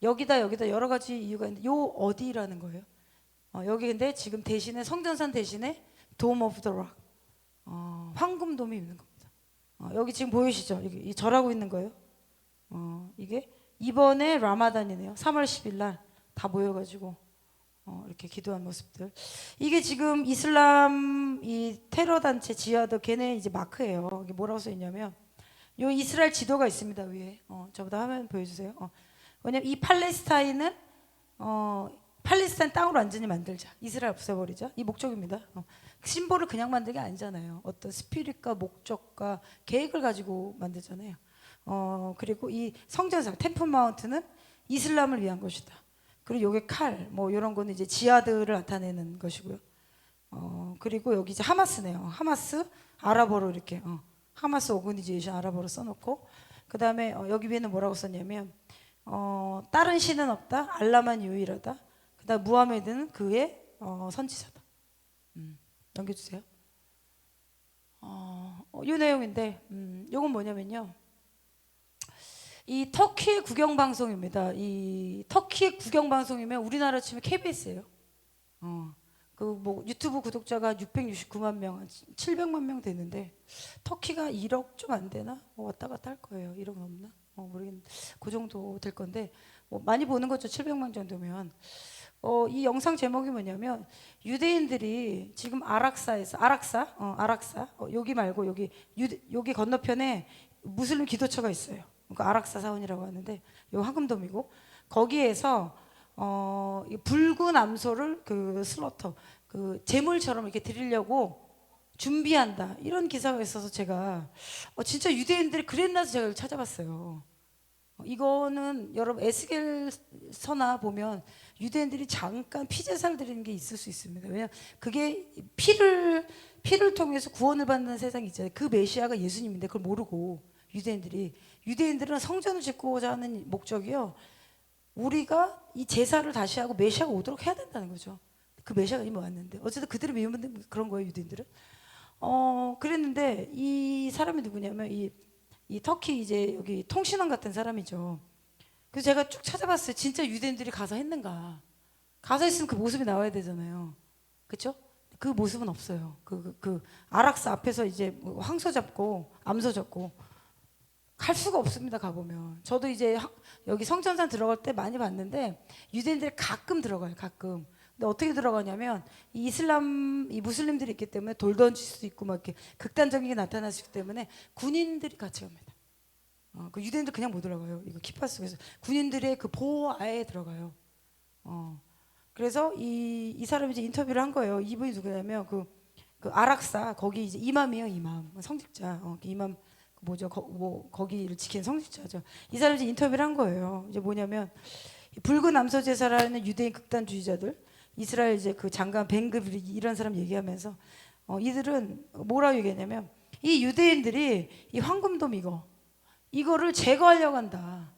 여기다 여러 가지 이유가 있는데 요 어디라는 거예요. 여기 근데 지금 대신에 성전산 대신에 돔 오브 더 락 황금돔이 있는 겁니다. 여기 지금 보이시죠? 이 절하고 있는 거예요. 이게 이번에 라마단이네요. 3월 10일 날 다 모여가지고 이렇게 기도한 모습들. 이게 지금 이슬람 이 테러 단체 지하드 걔네 이제 마크예요. 이게 뭐라고 써 있냐면 요 이스라엘 지도가 있습니다 위에. 저보다 화면 보여주세요. 왜냐면 이 팔레스타인은 팔레스타인 땅으로 완전히 만들자. 이스라엘 없애버리자. 이 목적입니다. 심볼을 그냥 만든 게 아니잖아요. 어떤 스피릿과 목적과 계획을 가지고 만들잖아요. 그리고 이 성전상 템플 마운트는 이슬람을 위한 것이다. 그리고 요게 칼, 뭐 이런 거는 이제 지하드를 나타내는 것이고요. 그리고 여기 이제 하마스네요. 하마스 아랍어로 이렇게 하마스 오그니제이션 아랍어로 써놓고 그 다음에 여기 위에는 뭐라고 썼냐면 다른 신은 없다. 알라만 유일하다. 그 다음 무하메드는 그의 선지자다. 넘겨주세요. 이 내용인데 요건 뭐냐면요. 이 터키의 국영 방송입니다. 이 터키의 국영 방송이면 우리나라 치면 KBS예요. 그 뭐 유튜브 구독자가 669만 명, 700만 명 되는데 터키가 1억 좀 안 되나? 왔다 갔다 할 거예요. 1억 넘나? 모르겠는데 그 정도 될 건데 뭐 많이 보는 거죠. 700만 정도면. 이 영상 제목이 뭐냐면 유대인들이 지금 아락사 여기 말고 여기 건너편에 무슬림 기도처가 있어요. 그러니까 아락사 사원이라고 하는데 요 황금돔이고 거기에서 이 붉은 암소를 그 슬러터 그 제물처럼 이렇게 드리려고 준비한다 이런 기사가 있어서 제가 진짜 유대인들이 그랬나 해서 제가 이걸 찾아봤어요. 이거는 여러분 에스겔서나 보면 유대인들이 잠깐 피제사를 드리는 게 있을 수 있습니다. 왜냐하면 그게 피를 통해서 구원을 받는 세상이 있잖아요. 그 메시아가 예수님인데 그걸 모르고 유대인들은 성전을 짓고자 하는 목적이요. 우리가 이 제사를 다시 하고 메시아가 오도록 해야 된다는 거죠. 그 메시아가 이미 왔는데 어쨌든 그들의 미움은 그런 거예요. 유대인들은. 그랬는데 이 사람이 누구냐면 이 터키 이제 여기 통신원 같은 사람이죠. 그래서 제가 쭉 찾아봤어요. 진짜 유대인들이 가서 했는가? 가서 있으면 그 모습이 나와야 되잖아요. 그렇죠? 그 모습은 없어요. 그 아락사 앞에서 이제 뭐 황소 잡고 암소 잡고 갈 수가 없습니다. 가보면 저도 이제 여기 성전산 들어갈 때 많이 봤는데 유대인들이 가끔 들어가요. 가끔. 근데 어떻게 들어가냐면 이 무슬림들이 있기 때문에 돌 던질 수도 있고 막 이렇게 극단적인 게 나타날 수 있기 때문에 군인들이 같이 갑니다. 그 유대인들 그냥 못 들어가요. 이거 키파 속에서 군인들의 그 보호 아래에 들어가요. 그래서 이 사람이 이제 인터뷰를 한 거예요. 이분이 누구냐면 그 아락사 거기 이제 이맘이에요. 이맘 성직자. 이맘 뭐죠? 거기를 지키는 성직자죠. 이 사람이 이제 인터뷰를 한 거예요. 이제 뭐냐면 붉은 암소 제사라는 유대인 극단주의자들 이스라엘 이제 그 장관 벤그빌 이런 사람 얘기하면서 이들은 뭐라고 얘기했냐면 이 유대인들이 이 황금돔 이거를 제거하려고 한다.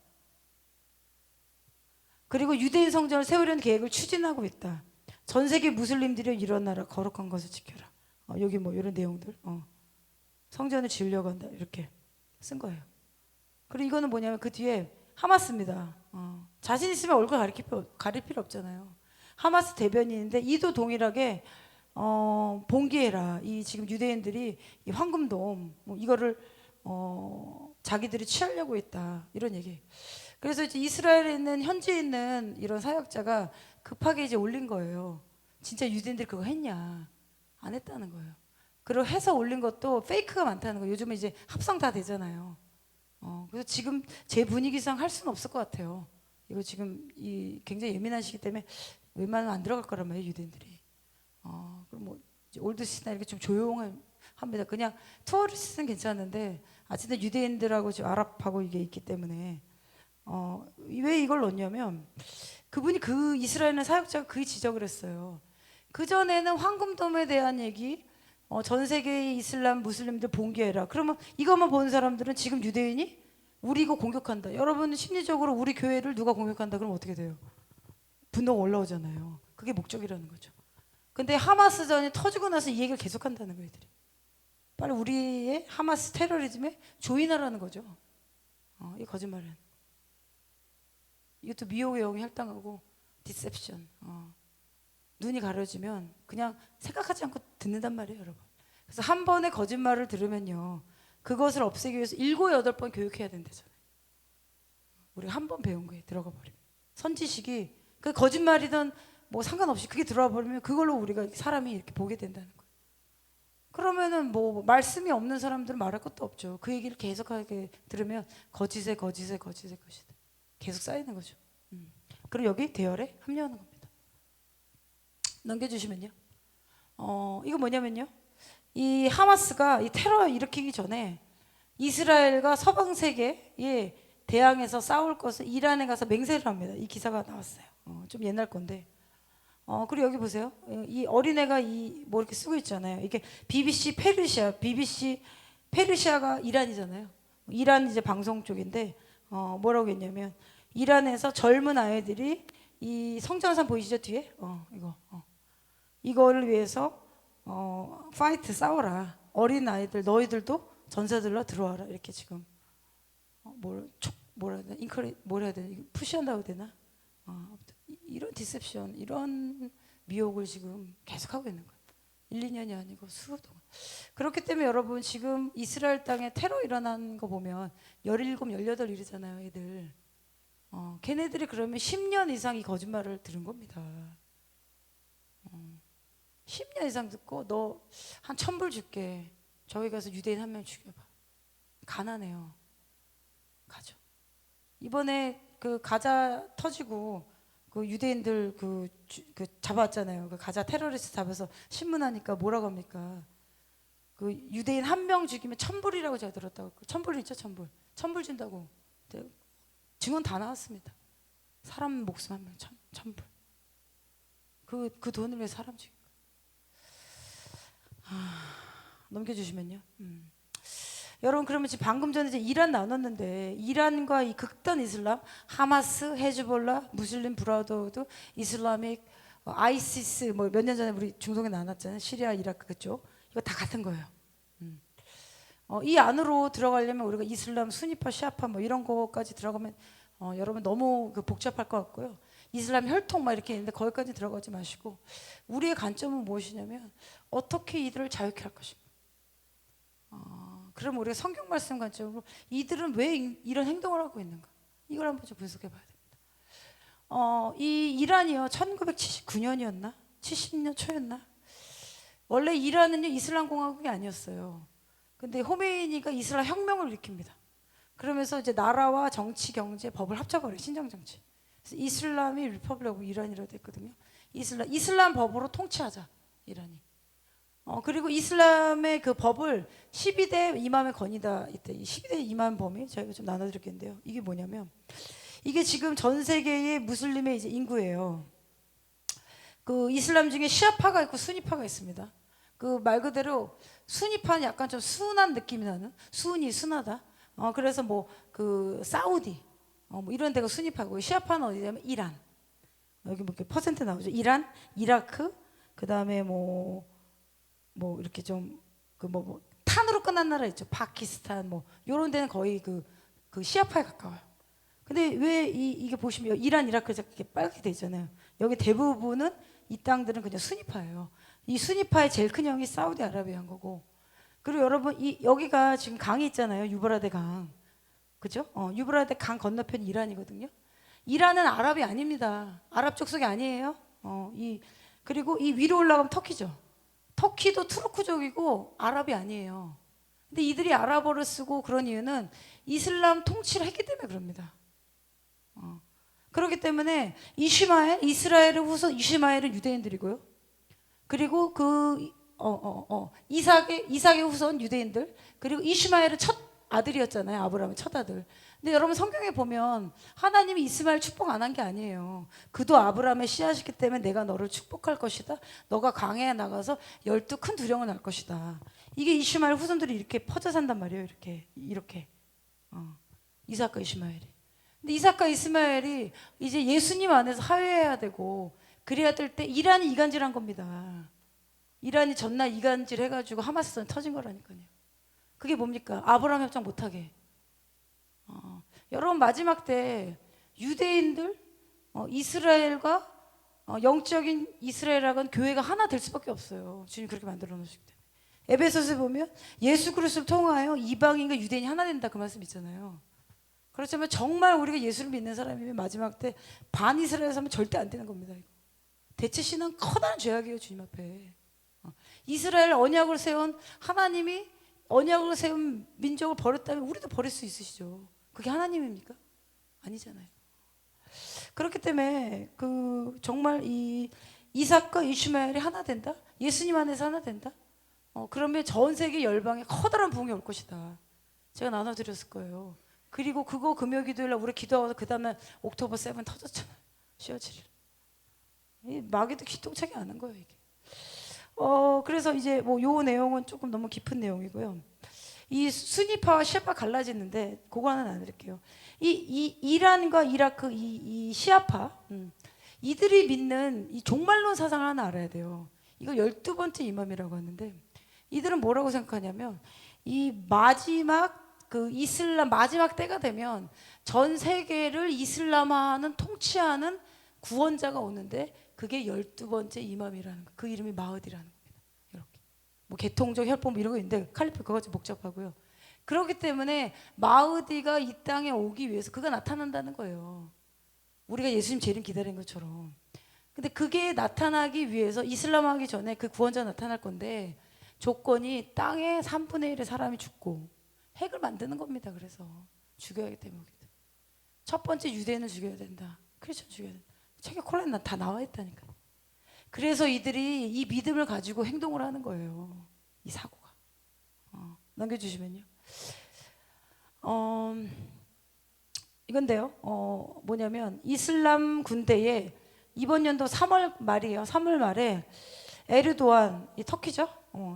그리고 유대인 성전을 세우려는 계획을 추진하고 있다. 전 세계 무슬림들이 일어나라 거룩한 것을 지켜라. 여기 뭐 이런 내용들. 성전을 지으려고 한다 이렇게 쓴 거예요. 그리고 이거는 뭐냐면 그 뒤에 하마스입니다. 자신 있으면 얼굴 가릴 필요 없잖아요. 하마스 대변인인데 이도 동일하게 봉기해라. 이 지금 유대인들이 이 황금돔 이거를 자기들이 취하려고 했다 이런 얘기. 그래서 이제 이스라엘에 있는 현지에 있는 이런 사역자가 급하게 이제 올린 거예요. 진짜 유대인들이 그거 했냐? 안 했다는 거예요. 그리고 해서 올린 것도 페이크가 많다는 거예요. 요즘은 이제 합성 다 되잖아요. 그래서 지금 제 분위기상 할 수는 없을 것 같아요. 이거 지금 굉장히 예민한 시기 때문에 웬만하면 안 들어갈 거란 말이에요, 유대인들이. 그럼 뭐 올드시나 이렇게 좀 조용합니다. 그냥 투어리스트는 괜찮은데 어쨌든 유대인들하고 지금 아랍하고 이게 있기 때문에 왜 이걸 넣냐면 그분이 그 이스라엘의 사역자가 그 지적을 했어요. 그 전에는 황금돔에 대한 얘기. 전 세계의 이슬람 무슬림들 봉기해라. 그러면 이것만 보는 사람들은 지금 유대인이 우리 이거 공격한다. 여러분 심리적으로 우리 교회를 누가 공격한다 그러면 어떻게 돼요? 분노가 올라오잖아요. 그게 목적이라는 거죠. 근데 하마스전이 터지고 나서 이 얘기를 계속한다는 거예요. 애들이. 빨리 우리의 하마스 테러리즘에 조인하라는 거죠. 이 거짓말은. 이것도 미혹의 영이 할당하고 디셉션. 눈이 가려지면 그냥 생각하지 않고 듣는단 말이에요, 여러분. 그래서 한 번의 거짓말을 들으면요, 그것을 없애기 위해서 7, 8번 교육해야 된다잖아요. 우리가 한 번 배운 거에 들어가 버리면 선지식이 그 거짓말이든 뭐 상관없이 그게 들어와 버리면 그걸로 우리가 사람이 이렇게 보게 된다는 거예요. 그러면은 뭐 말씀이 없는 사람들은 말할 것도 없죠. 그 얘기를 계속하게 들으면 거짓의 것이다. 계속 쌓이는 거죠. 그리고 여기 대열에 합류하는 겁니다. 넘겨주시면요. 이거 뭐냐면요. 이 하마스가 이 테러 일으키기 전에 이스라엘과 서방 세계에 대항해서 싸울 것을 이란에 가서 맹세를 합니다. 이 기사가 나왔어요. 좀 옛날 건데. 그리고 여기 보세요. 이 어린애가 이 뭐 이렇게 쓰고 있잖아요. 이게 BBC 페르시아, BBC 페르시아가 이란이잖아요. 이란 이제 방송 쪽인데 뭐라고 했냐면 이란에서 젊은 아이들이 이 성전산 보이시죠 뒤에? 이거를 위해서 파이트 싸워라. 어린 아이들 너희들도 전사들로 들어와라. 이렇게 지금 뭐라 해야 되나? 뭐라 해야 되나? 푸시한다고 해야 되나? 이런 디셉션, 이런 미혹을 지금 계속하고 있는 거예요. 1, 2년이 아니고 수도 동안. 그렇기 때문에 여러분 지금 이스라엘 땅에 테러 일어난 거 보면 17, 18 이러잖아요, 애들. 걔네들이 그러면 10년 이상 이 거짓말을 들은 겁니다. 10년 이상 듣고 너 한 1,000불 줄게. 저기 가서 유대인 한 명 죽여봐. 가난해요. 가죠. 이번에 그 가자 터지고 그 유대인들 그 잡았잖아요. 그 가자 테러리스트 잡아서 신문하니까 뭐라고 합니까? 그 유대인 한 명 죽이면 1,000불이라고 제가 들었다고. 1,000불 있죠, 1,000불. 1,000불 준다고. 증언 다 나왔습니다. 사람 목숨 한 명 1,000불. 그 돈을 왜 사람 죽인 거야? 넘겨주시면요. 여러분 그러면 지금 방금 전에 이제 이란 나눴는데 이란과 이 극단 이슬람, 하마스, 헤즈볼라, 무슬림 브라더우드, 이슬라믹, 아이시스 뭐 몇 년 전에 우리 중동에 나눴잖아요. 시리아, 이라크 그쪽 이거 다 같은 거예요. 이 안으로 들어가려면 우리가 이슬람, 수니파, 시아파 뭐 이런 거까지 들어가면 여러분 너무 복잡할 것 같고요. 이슬람 혈통 막 이렇게 있는데 거기까지 들어가지 마시고 우리의 관점은 무엇이냐면 어떻게 이들을 자유케 할 것인가. 그럼 우리가 성경 말씀 관점으로 이들은 왜 이런 행동을 하고 있는가 이걸 한번 좀 분석해 봐야 됩니다. 이 이란이요 1979년이었나 70년 초였나 원래 이란은요 이슬람 공화국이 아니었어요. 근데 호메이니가 이슬람 혁명을 일으킵니다. 그러면서 이제 나라와 정치, 경제, 법을 합쳐버려요. 신정 정치. 그래서 이슬람이 리퍼블릭 이란이라고 됐거든요. 이슬람 법으로 통치하자 이란이. 그리고 이슬람의 그 법을 12대 이맘의 건이다 이때 12대 이맘 범위 저희가 좀 나눠드렸겠는데요. 이게 뭐냐면 이게 지금 전 세계의 무슬림의 이제 인구예요. 그 이슬람 중에 시아파가 있고 수니파가 있습니다. 그 말 그대로 수니파는 약간 좀 순한 느낌이 나는 순하다. 그래서 뭐 그 사우디 뭐 이런 데가 수니파고 시아파는 어디냐면 이란. 여기 뭐 이렇게 퍼센트 나오죠. 이란, 이라크, 그 다음에 뭐 이렇게 좀 뭐 탄으로 끝난 나라 있죠. 파키스탄 뭐 이런 데는 거의 그 시아파에 가까워요. 근데 왜 이게 보시면 이란, 이라크 이렇게 빨갛게 돼 있잖아요. 여기 대부분은 이 땅들은 그냥 수니파예요. 이 수니파의 제일 큰 형이 사우디아라비아인 거고. 그리고 여러분 여기가 지금 강이 있잖아요. 유브라데 강. 그죠? 유브라데 강 건너편이 이란이거든요. 이란은 아랍이 아닙니다. 아랍 족속이 아니에요. 그리고 이 위로 올라가면 터키죠. 터키도 투르크족이고 아랍이 아니에요. 근데 이들이 아랍어를 쓰고 그런 이유는 이슬람 통치를 했기 때문에 그럽니다. 그렇기 때문에 이스라엘의 후손 이시마엘은 유대인들이고요. 그리고 이삭의 후손 유대인들. 그리고 이시마엘은 첫 아들이었잖아요. 아브라함의 첫 아들. 근데 여러분 성경에 보면 하나님이 이스마엘 축복 안 한 게 아니에요. 그도 아브라함의 씨앗이기 때문에 내가 너를 축복할 것이다. 너가 광야에 나가서 12 큰 두령을 낳을 것이다. 이게 이시마엘 후손들이 이렇게 퍼져 산단 말이에요. 이렇게. 이삭과 이시마엘이. 근데 이삭과 이스마엘이 이제 예수님 안에서 화해해야 되고 그래야 될 때 이란이 이간질한 겁니다. 이란이 전날 이간질 해가지고 하마스전 터진 거라니까요. 그게 뭡니까? 아브라함 협정 못하게. 여러분 마지막 때 유대인들 이스라엘과 영적인 이스라엘하고는 교회가 하나 될 수밖에 없어요. 주님 그렇게 만들어 놓으시기 때문에. 에베소서에 보면 예수 그리스도를 통하여 이방인과 유대인이 하나 된다 그 말씀 있잖아요. 그렇지만 정말 우리가 예수를 믿는 사람이면 마지막 때 반이스라엘 하면 절대 안 되는 겁니다. 이거. 대체 신앙 커다란 죄악이에요. 주님 앞에. 이스라엘 언약을 세운 하나님이 언약을 세운 민족을 버렸다면 우리도 버릴 수 있으시죠. 그게 하나님입니까? 아니잖아요. 그렇기 때문에 그 정말 이 이삭과 이슈마엘이 하나 된다. 예수님 안에서 하나 된다. 그러면 전 세계 열방에 커다란 부흥이 올 것이다. 제가 나눠드렸을 거예요. 그리고 그거 금요기도일날 우리 기도하고 그 다음에 옥토버 7 터졌잖아요. 10월 7일. 이 마귀도 기똥차게 아는 거예요 이게. 그래서 이제 뭐 요 내용은 조금 너무 깊은 내용이고요. 이 순위파와 시아파 갈라지는데 그거 하나 나눌게요. 이 이란과 이라크 이 시아파 이들이 믿는 이 종말론 사상을 하나 알아야 돼요. 이거 12번째 이맘이라고 하는데 이들은 뭐라고 생각하냐면 이 마지막 그 이슬람 마지막 때가 되면 전 세계를 이슬람화하는 통치하는 구원자가 오는데 그게 12번째 이맘이라는 거. 그 이름이 마흐디라는 겁니다. 이렇게 뭐 개통적 혈법 이런 거 있는데 칼리프 그거 좀 복잡하고요. 그렇기 때문에 마흐디가 이 땅에 오기 위해서 그가 나타난다는 거예요. 우리가 예수님 재림 기다린 것처럼. 근데 그게 나타나기 위해서 이슬람화하기 전에 그 구원자 나타날 건데 조건이 땅에 3분의 1의 사람이 죽고 핵을 만드는 겁니다. 그래서 죽여야기 때문에 첫 번째 유대인을 죽여야 된다. 크리스천 죽여야 된다. 책에 콜라에 다 나와 있다니까. 그래서 이들이 이 믿음을 가지고 행동을 하는 거예요. 이 사고가. 넘겨주시면요. 이건데요. 뭐냐면 이슬람 군대에 이번 연도 3월 말이에요. 3월 말에 에르도안, 이 터키죠?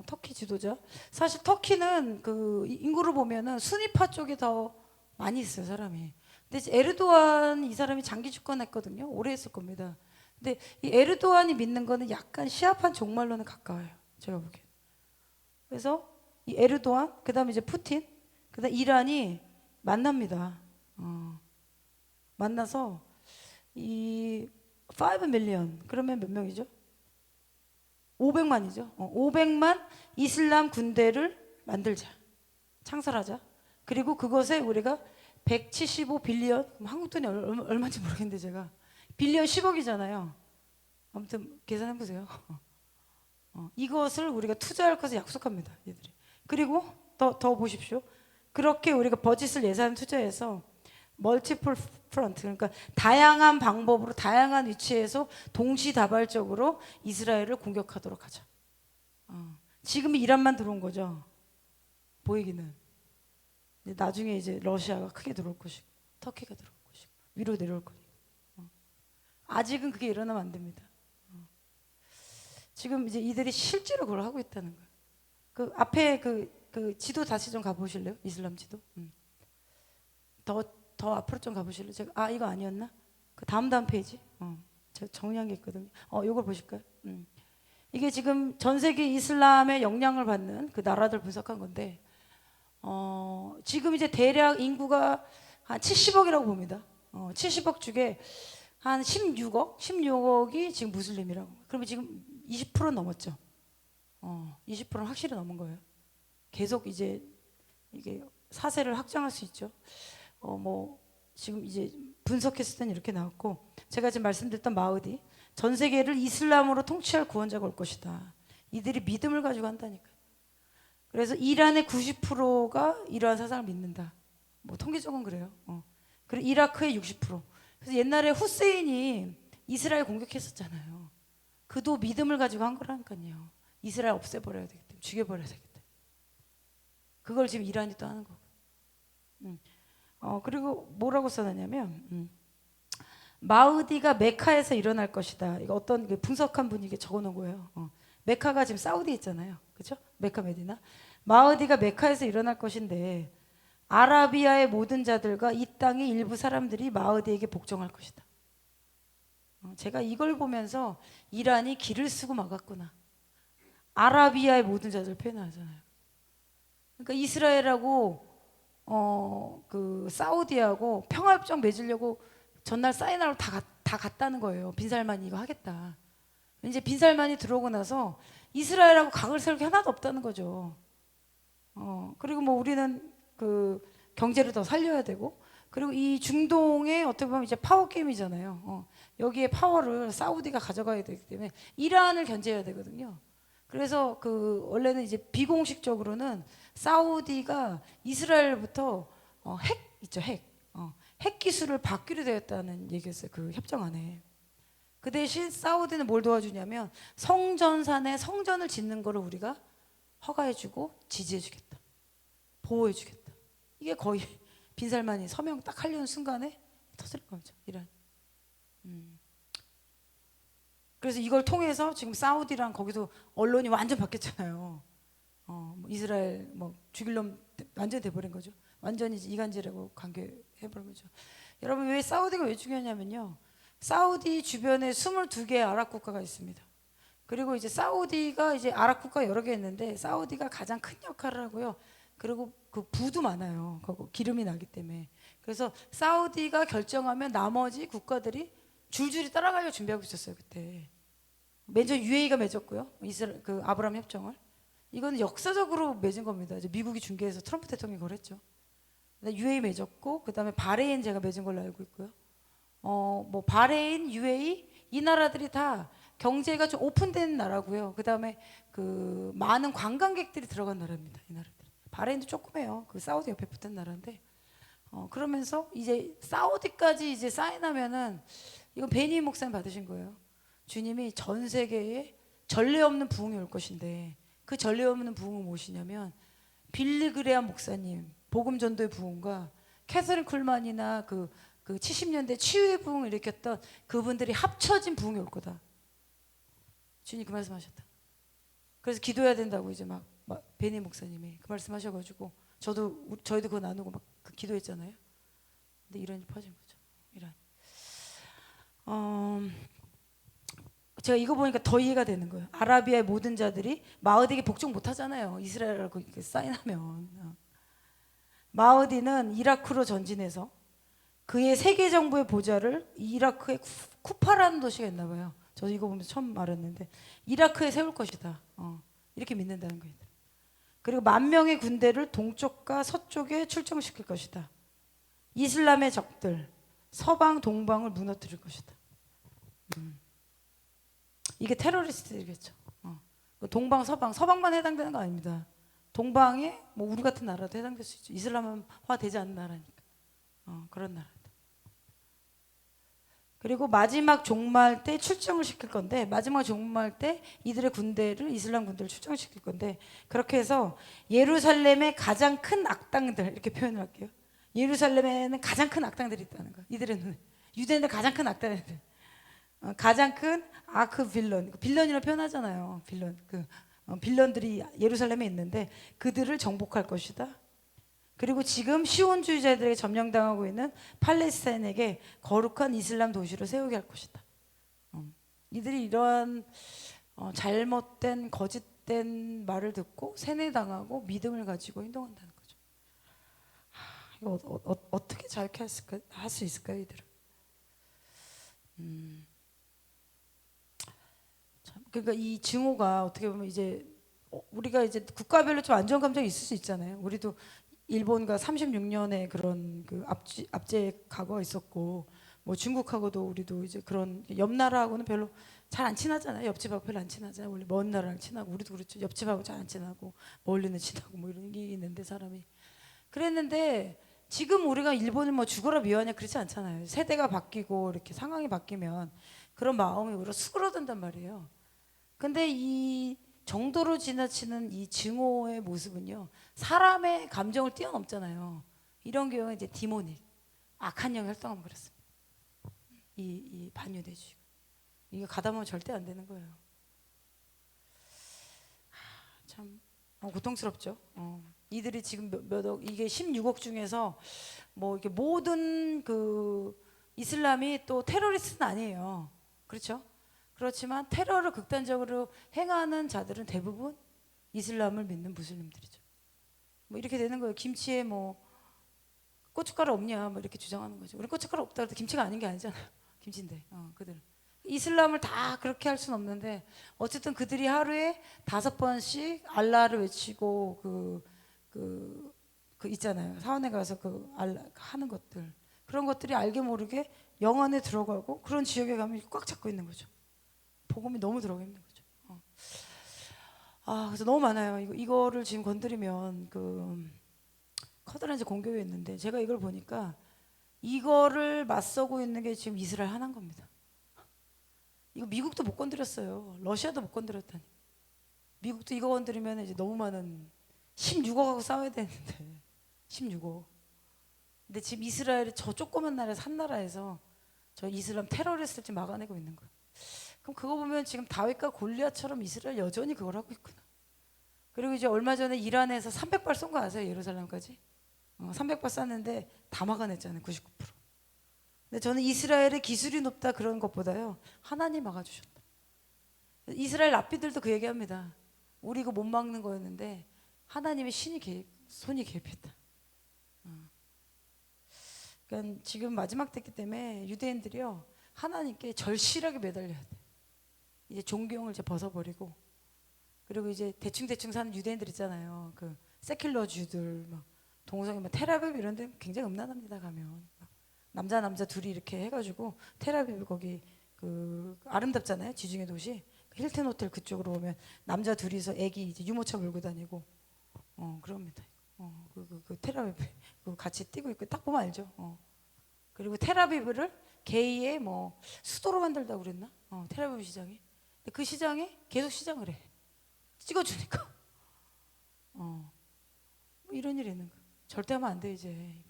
터키 지도자. 사실 터키는 그 인구를 보면은 순위파 쪽에 더 많이 있어요, 사람이. 근데 에르도안 이 사람이 장기 집권했거든요. 오래 했을 겁니다. 근데 이 에르도안이 믿는 거는 약간 시아파 종말론에 가까워요. 제가 보기엔. 그래서 이 에르도안, 그다음에 이제 푸틴, 그다음 이란이 만납니다. 만나서 이 5 밀리언 그러면 몇 명이죠? 500만이죠. 500만 이슬람 군대를 만들자. 창설하자. 그리고 그것에 우리가 175 빌리언, 한국 돈이 얼마인지 모르겠는데 제가 빌리언 10억이잖아요. 아무튼 계산해 보세요. 이것을 우리가 투자할 것을 약속합니다. 얘들이. 그리고 더 보십시오. 그렇게 우리가 버짓을 예산 투자해서 멀티플 프런트, 그러니까 다양한 방법으로 다양한 위치에서 동시다발적으로 이스라엘을 공격하도록 하자. 지금 이란만 들어온 거죠. 보이기는. 나중에 이제 러시아가 크게 들어올 것이고 터키가 들어올 것이고 위로 내려올 거니까. 아직은 그게 일어나면 안 됩니다. 지금 이제 이들이 실제로 그걸 하고 있다는 거예요. 그 앞에 그 지도 다시 좀 가보실래요? 이슬람 지도. 더 앞으로 좀 가보실래요? 제가 이거 아니었나? 그 다음 페이지. 제가 정리한 게 있거든요. 이걸 보실까요? 이게 지금 전 세계 이슬람의 영향을 받는 그 나라들 분석한 건데, 지금 이제 대략 인구가 한 70억이라고 봅니다. 70억 중에 한 16억이 지금 무슬림이라고. 그러면 지금 20% 넘었죠. 20%는 확실히 넘은 거예요. 계속 이제 이게 사세를 확장할 수 있죠. 뭐 지금 이제 분석했을 때는 이렇게 나왔고, 제가 지금 말씀드렸던 마흐디, 전 세계를 이슬람으로 통치할 구원자가 올 것이다. 이들이 믿음을 가지고 한다니까요. 그래서 이란의 90%가 이러한 사상을 믿는다. 뭐 통계적은 그래요. 그리고 이라크의 60%. 그래서 옛날에 후세인이 이스라엘 공격했었잖아요. 그도 믿음을 가지고 한 거라니까요. 이스라엘 없애버려야 되기 때문에, 죽여버려야 되기 때문에. 그걸 지금 이란이 또 하는 거고. 그리고 뭐라고 써놨냐면, 마흐디가 메카에서 일어날 것이다. 이거 어떤 분석한 분이 이게 적어놓은 거예요. 메카가 지금 사우디 있잖아요. 그렇죠? 메카 메디나. 마흐디가 메카에서 일어날 것인데 아라비아의 모든 자들과 이 땅의 일부 사람들이 마흐디에게 복종할 것이다. 제가 이걸 보면서 이란이 길을 쓰고 막았구나. 아라비아의 모든 자들 표현하잖아요. 그러니까 이스라엘하고 그 사우디하고 평화협정 맺으려고 전날 사인하러 다 갔다는 거예요. 빈살만이 이거 하겠다. 이제 빈살만이 들어오고 나서 이스라엘하고 각을 세울 게 하나도 없다는 거죠. 그리고 뭐 우리는 그 경제를 더 살려야 되고, 그리고 이 중동의 어떻게 보면 이제 파워 게임이잖아요. 여기에 파워를 사우디가 가져가야 되기 때문에 이란을 견제해야 되거든요. 그래서 그 원래는 이제 비공식적으로는 사우디가 이스라엘부터 핵 있죠, 핵. 핵 기술을 받기로 되었다는 얘기였어요. 그 협정 안에. 그 대신 사우디는 뭘 도와주냐면 성전산에 성전을 짓는 거를 우리가 허가해주고 지지해주겠다, 보호해주겠다. 이게 거의 빈살만이 서명 딱 하려는 순간에 터질 거죠, 이란. 그래서 이걸 통해서 지금 사우디랑 거기도 언론이 완전 바뀌었잖아요. 뭐 이스라엘 뭐 죽일 놈 완전 돼버린 거죠. 완전히 이간질하고 관계해버린 거죠. 여러분, 왜 사우디가 왜 중요하냐면요, 사우디 주변에 22개의 아랍 국가가 있습니다. 그리고 이제 사우디가 이제 아랍 국가 여러 개 있는데 사우디가 가장 큰 역할을 하고요. 그리고 그 부도 많아요. 거기 기름이 나기 때문에. 그래서 사우디가 결정하면 나머지 국가들이 줄줄이 따라가려고 준비하고 있었어요, 그때. 먼저 UAE가 맺었고요. 이스라엘 그 아브라함 협정을. 이건 역사적으로 맺은 겁니다. 이제 미국이 중개해서 트럼프 대통령이 그걸 했죠. UAE 맺었고, 그다음에 바레인 제가 맺은 걸로 알고 있고요. 뭐 바레인, UAE 이 나라들이 다 경제가 좀 오픈된 나라고요. 그다음에 그 많은 관광객들이 들어간 나라입니다. 이 나라들. 바레인도 조그매요. 그 사우디 옆에 붙은 나라인데. 그러면서 이제 사우디까지 이제 사인하면은 이건 베니 목사님 받으신 거예요. 주님이 전 세계에 전례 없는 부흥이 올 것인데, 그 전례 없는 부흥은 무엇이냐면 빌리 그레암 목사님 복음 전도의 부흥과 캐서린 쿨만이나 그 70년대 치유의 부흥을 일으켰던 그분들이 합쳐진 부흥이 올 거다. 주님 그 말씀하셨다. 그래서 기도해야 된다고 이제 막 베니 목사님이 그 말씀하셔가지고 저희도 그거 나누고 막 그 기도했잖아요. 근데 이란이 퍼진 거죠. 이란. 제가 이거 보니까 더 이해가 되는 거예요. 아라비아의 모든 자들이 마흐디에게 복종 못 하잖아요. 이스라엘하고 사인하면. 마흐디는 이라크로 전진해서 그의 세계 정부의 보좌를 이라크의 쿠파라는 도시가 있나 봐요. 저도 이거 보면서 처음 알았는데 이라크에 세울 것이다. 이렇게 믿는다는 거예요. 그리고 10,000명의 군대를 동쪽과 서쪽에 출정시킬 것이다. 이슬람의 적들 서방 동방을 무너뜨릴 것이다. 이게 테러리스트들이겠죠. 동방 서방만 해당되는 거 아닙니다. 동방에 뭐 우리 같은 나라도 해당될 수 있죠. 이슬람화 되지 않는 나라니까. 그런 나라들. 그리고 마지막 종말 때 출정을 시킬 건데, 마지막 종말 때 이들의 군대를, 이슬람 군대를 출정시킬 건데, 그렇게 해서 예루살렘의 가장 큰 악당들, 이렇게 표현을 할게요. 예루살렘에는 가장 큰 악당들이 있다는 거예요. 이들의 눈에. 유대인들 가장 큰 악당들. 가장 큰 아크 빌런, 빌런이라고 표현하잖아요. 빌런. 빌런들이 예루살렘에 있는데 그들을 정복할 것이다. 그리고 지금 시온주의자들에게 점령당하고 있는 팔레스타인에게 거룩한 이슬람 도시를 세우게 할 것이다. 이들이 이러한 잘못된 거짓된 말을 듣고 세뇌당하고 믿음을 가지고 행동한다는 거죠. 이거 어떻게 자유케 할 수 있을까요, 이들은? 그러니까 이 증오가 어떻게 보면 이제 우리가 이제 국가별로 좀 안 좋은 감정이 있을 수 있잖아요. 우리도 일본과 36년의 그런 그 압제 과거가 있었고, 뭐 중국하고도 우리도 이제 그런 옆 나라하고는 별로 잘 안 친하잖아요. 옆집하고 별로 안 친하잖아요. 원래 먼 나라랑 친하고, 우리도 그렇죠. 옆집하고 잘 안 친하고 멀리는 친하고 뭐 이런 게 있는데 사람이 그랬는데, 지금 우리가 일본을 뭐 죽어라 미워하냐 그렇지 않잖아요. 세대가 바뀌고 이렇게 상황이 바뀌면 그런 마음이 오히려 수그러든단 말이에요. 근데 이 정도로 지나치는 이 증오의 모습은요, 사람의 감정을 뛰어넘잖아요. 이런 경우에 이제 디모닉, 악한 영이 활동하면 그렇습니다. 이 반유대주의가. 이거 가다보면 절대 안 되는 거예요. 참 고통스럽죠. 이들이 지금 이게 16억 중에서 뭐 이렇게 모든 그 이슬람이 또 테러리스트는 아니에요. 그렇죠? 그렇지만 테러를 극단적으로 행하는 자들은 대부분 이슬람을 믿는 무슬림들이죠. 뭐 이렇게 되는 거예요. 김치에 뭐 고춧가루 없냐 뭐 이렇게 주장하는 거죠. 우리 고춧가루 없다 해도 김치가 아닌 게 아니잖아요. 김치인데. 그들 이슬람을 다 그렇게 할 수는 없는데, 어쨌든 그들이 하루에 5번씩 알라를 외치고 그 있잖아요. 사원에 가서 그 알라 하는 것들, 그런 것들이 알게 모르게 영 안에 들어가고 그런 지역에 가면 꽉 잡고 있는 거죠. 복음이 너무 들어가 있는 거죠. 그래서 너무 많아요. 이거를 지금 건드리면 커다란 이제 공교회였는데, 제가 이걸 보니까 이거를 맞서고 있는 게 지금 이스라엘 하나인 겁니다. 이거 미국도 못 건드렸어요. 러시아도 못 건드렸다니. 미국도 이거 건드리면 이제 너무 많은 16억하고 싸워야 되는데 16억. 근데 지금 이스라엘이 저 조그만 나라에서 한 나라에서 저 이슬람 테러리스트를 지금 막아내고 있는 거예요. 그럼 그거 보면 지금 다윗과 골리앗처럼 이스라엘 여전히 그걸 하고 있구나. 그리고 이제 얼마 전에 이란에서 300발 쏜 거 아세요? 예루살렘까지 300발 쐈는데 다 막아냈잖아요. 99%. 근데 저는 이스라엘의 기술이 높다 그런 것보다요, 하나님 막아주셨다. 이스라엘 랍비들도 그 얘기합니다. 우리 이거 못 막는 거였는데 하나님의 손이 개입했다. 그러니까 지금 마지막 때기 때문에 유대인들이요, 하나님께 절실하게 매달려야 돼. 이제 존경을 이제 벗어버리고, 그리고 이제 대충 사는 유대인들 있잖아요. 그 세큘러 주들 막 동성애 막 테라비브 이런 데 굉장히 음란합니다. 가면 남자 둘이 이렇게 해가지고 테라비브 거기 그 아름답잖아요. 지중해 도시 힐튼 호텔 그쪽으로 오면 남자 둘이서 애기 이제 유모차 몰고 다니고 그럽니다. 그 테라비브 그 같이 뛰고 있고 딱 보면 알죠. 그리고 테라비브를 게이의 뭐 수도로 만들다고 그랬나? 테라비브 시장이. 근데 그 시장에 계속 시장을 해. 찍어주니까. 뭐 이런 일이 있는 거. 절대 하면 안 돼 이제.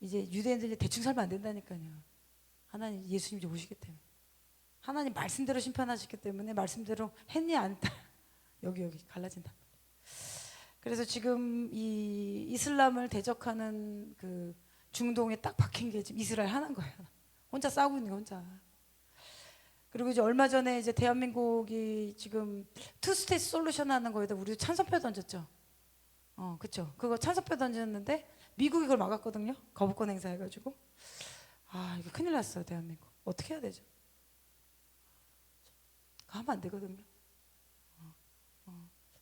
이제 유대인들이 대충 살면 안 된다니까요. 하나님 예수님 이제 오시기 때문에. 하나님 말씀대로 심판하시기 때문에 말씀대로 했니 안 했다. 여기 갈라진다. 그래서 지금 이 이슬람을 대적하는 그 중동에 딱 박힌 게 지금 이스라엘 하나인 거예요. 혼자 싸우고 있는 거 혼자. 그리고 이제 얼마 전에 이제 대한민국이 지금 투스테이트 솔루션 하는 거에다 우리 찬성표 던졌죠. 그쵸. 그거 찬성표 던졌는데 미국이 그걸 막았거든요. 거부권 행사해가지고. 이거 큰일 났어요, 대한민국. 어떻게 해야 되죠? 하면 안 되거든요.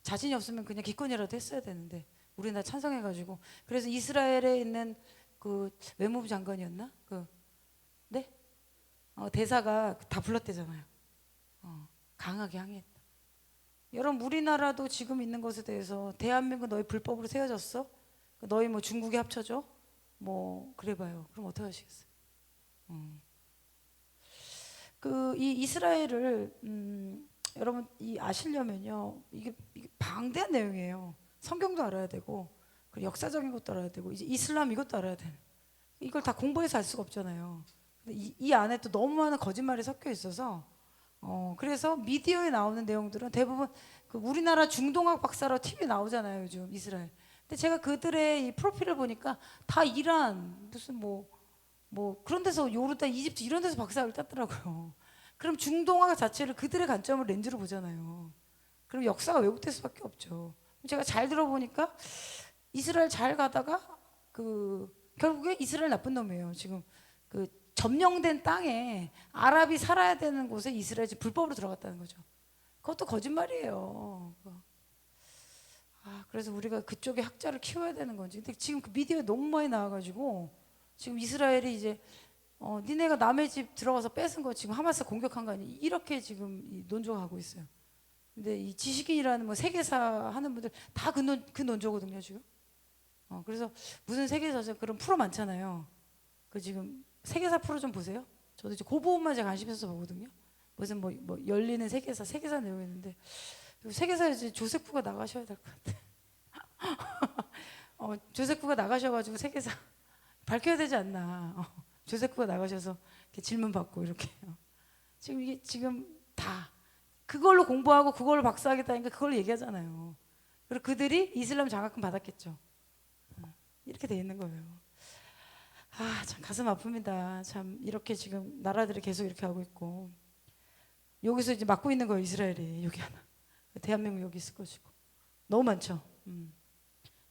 자신이 없으면 그냥 기권이라도 했어야 되는데 우리나라 찬성해가지고. 그래서 이스라엘에 있는 그 외무부 장관이었나? 네? 대사가 다 불렀대잖아요. 강하게 항의했다. 여러분 우리나라도 지금 있는 것에 대해서 대한민국 너희 불법으로 세워졌어? 너희 뭐 중국에 합쳐져? 뭐 그래봐요. 그럼 어떻게 하시겠어요? 이 이스라엘을 여러분 아시려면요, 이게 방대한 내용이에요. 성경도 알아야 되고, 그리고 역사적인 것도 알아야 되고, 이제 이슬람 이것도 알아야 돼. 이걸 다 공부해서 알 수가 없잖아요. 근데 이 안에 또 너무 많은 거짓말이 섞여 있어서, 그래서 미디어에 나오는 내용들은 대부분 그 우리나라 중동학 박사로 TV 나오잖아요, 요즘 이스라엘. 근데 제가 그들의 이 프로필을 보니까 다 이란 무슨 뭐 그런 데서 요르단, 이집트 이런 데서 박사를 땄더라고요. 그럼 중동화 자체를 그들의 관점을 렌즈로 보잖아요. 그럼 역사가 왜곡될 수밖에 없죠. 제가 잘 들어보니까 이스라엘 잘 가다가 결국에 이스라엘 나쁜 놈이에요. 지금 그 점령된 땅에 아랍이 살아야 되는 곳에 이스라엘이 불법으로 들어갔다는 거죠. 그것도 거짓말이에요. 그래서 우리가 그쪽에 학자를 키워야 되는 건지. 근데 지금 그 미디어에 너무 많이 나와가지고 지금 이스라엘이 이제 니네가 남의 집 들어가서 뺏은 거 지금 하마스 공격한 거 아니, 이렇게 지금 논조하고 있어요. 근데 이 지식인이라는 뭐 세계사 하는 분들 다 그 논조거든요 지금. 그래서 무슨 세계사죠? 그런 프로 많잖아요. 그 지금 세계사 프로 좀 보세요. 저도 이제 그 부분만 제가 관심 있어서 보거든요. 무슨 뭐 열리는 세계사 내용이 있는데, 세계사 이제 조세프가 나가셔야 될 것 같아. 조세프가 나가셔가지고 세계사 밝혀야 되지 않나. 조세프가 나가셔서 이렇게 질문 받고 이렇게. 지금 이게 지금 다 그걸로 공부하고 그걸로 박사하겠다니까 그걸로 얘기하잖아요. 그리고 그들이 이슬람 장학금 받았겠죠. 이렇게 돼 있는 거예요. 참 가슴 아픕니다. 참 이렇게 지금 나라들이 계속 이렇게 하고 있고, 여기서 이제 막고 있는 거예요. 이스라엘이 여기 하나, 대한민국 여기 있을 것이고 너무 많죠.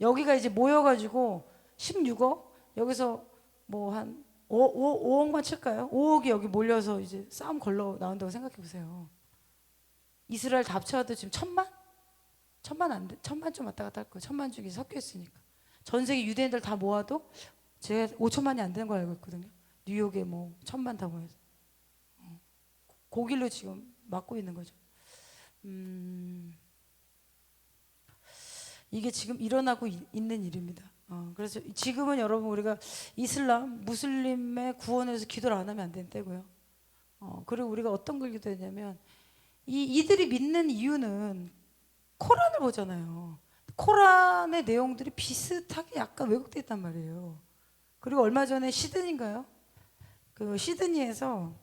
여기가 이제 모여가지고 16억, 여기서 뭐 한 5억만 칠까요? 5억이 여기 몰려서 이제 싸움 걸러 나온다고 생각해 보세요. 이스라엘 다 합쳐도 지금 1,000만? 1,000만 안 돼. 1,000만 좀 왔다 갔다 할 거예요. 1,000만 중에 섞여 있으니까. 전 세계 유대인들 다 모아도 제가 5천만이 안 되는 거 알고 있거든요. 뉴욕에 뭐 1,000만 다 모여서. 고길로 지금 막고 있는 거죠. 이게 지금 일어나고 있는 일입니다. 그래서 지금은 여러분 우리가 이슬람, 무슬림의 구원을 위해서 기도를 안 하면 안 되는 때고요. 그리고 우리가 어떤 걸 기도했냐면 이들이 믿는 이유는 코란을 보잖아요. 코란의 내용들이 비슷하게 약간 왜곡돼 있단 말이에요. 그리고 얼마 전에 시드니인가요? 그 시드니에서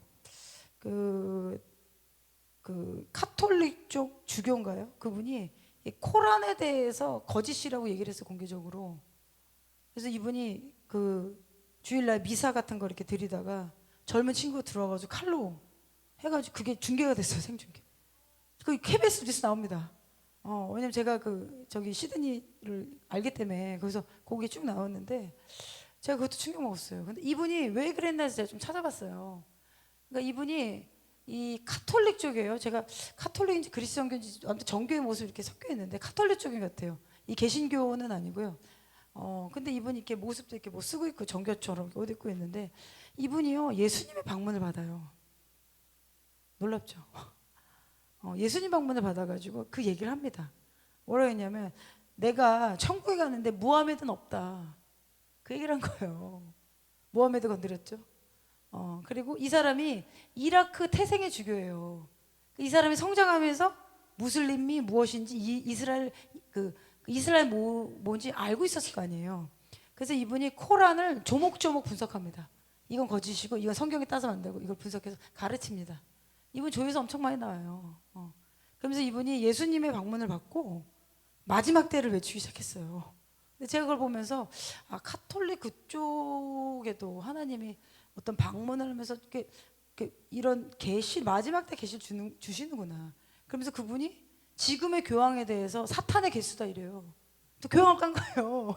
그, 그 카톨릭 쪽 주교인가요? 그분이 이 코란에 대해서 거짓이라고 얘기를 했어요, 공개적으로. 그래서 이분이 그 주일날 미사 같은 거 이렇게 드리다가 젊은 친구가 들어와가지고 칼로 해가지고 그게 중계가 됐어요, 생중계. 그 KBS 뉴스 나옵니다. 왜냐면 제가 그 저기 시드니를 알기 때문에 거기서 거기에 쭉 나왔는데 제가 그것도 충격 먹었어요. 근데 이분이 왜 그랬나 해서 제가 좀 찾아봤어요. 그러니까 이분이 이 카톨릭 쪽이에요. 제가 카톨릭인지 그리스도인지 아무튼 정교의 모습이 이렇게 섞여 있는데 카톨릭 쪽인 것 같아요. 이 개신교는 아니고요. 근데 이분이 이렇게 모습도 이렇게 뭐 쓰고 있고 정교처럼 이렇게 옷 입고 있는데 이분이요 예수님의 방문을 받아요. 놀랍죠? 예수님 방문을 받아가지고 그 얘기를 합니다. 뭐라고 했냐면 내가 천국에 가는데 무하메드는 없다. 그 얘기를 한 거예요. 무하메드 건드렸죠. 그리고 이 사람이 이라크 태생의 주교예요. 이 사람이 성장하면서 무슬림이 무엇인지 이스라엘 이스라엘 뭔지 알고 있었을 거 아니에요. 그래서 이분이 코란을 조목조목 분석합니다. 이건 거짓이고 이건 성경에 따서 만들고 이걸 분석해서 가르칩니다. 이분 조회수 엄청 많이 나와요. 그러면서 이분이 예수님의 방문을 받고 마지막 때를 외치기 시작했어요. 근데 제가 그걸 보면서 카톨릭 그쪽에도 하나님이 어떤 방문을 하면서 이렇게 이런 계시 마지막 때 계시를 주시는구나. 그러면서 그분이 지금의 교황에 대해서 사탄의 개수다 이래요. 또 교황을 깐 거예요.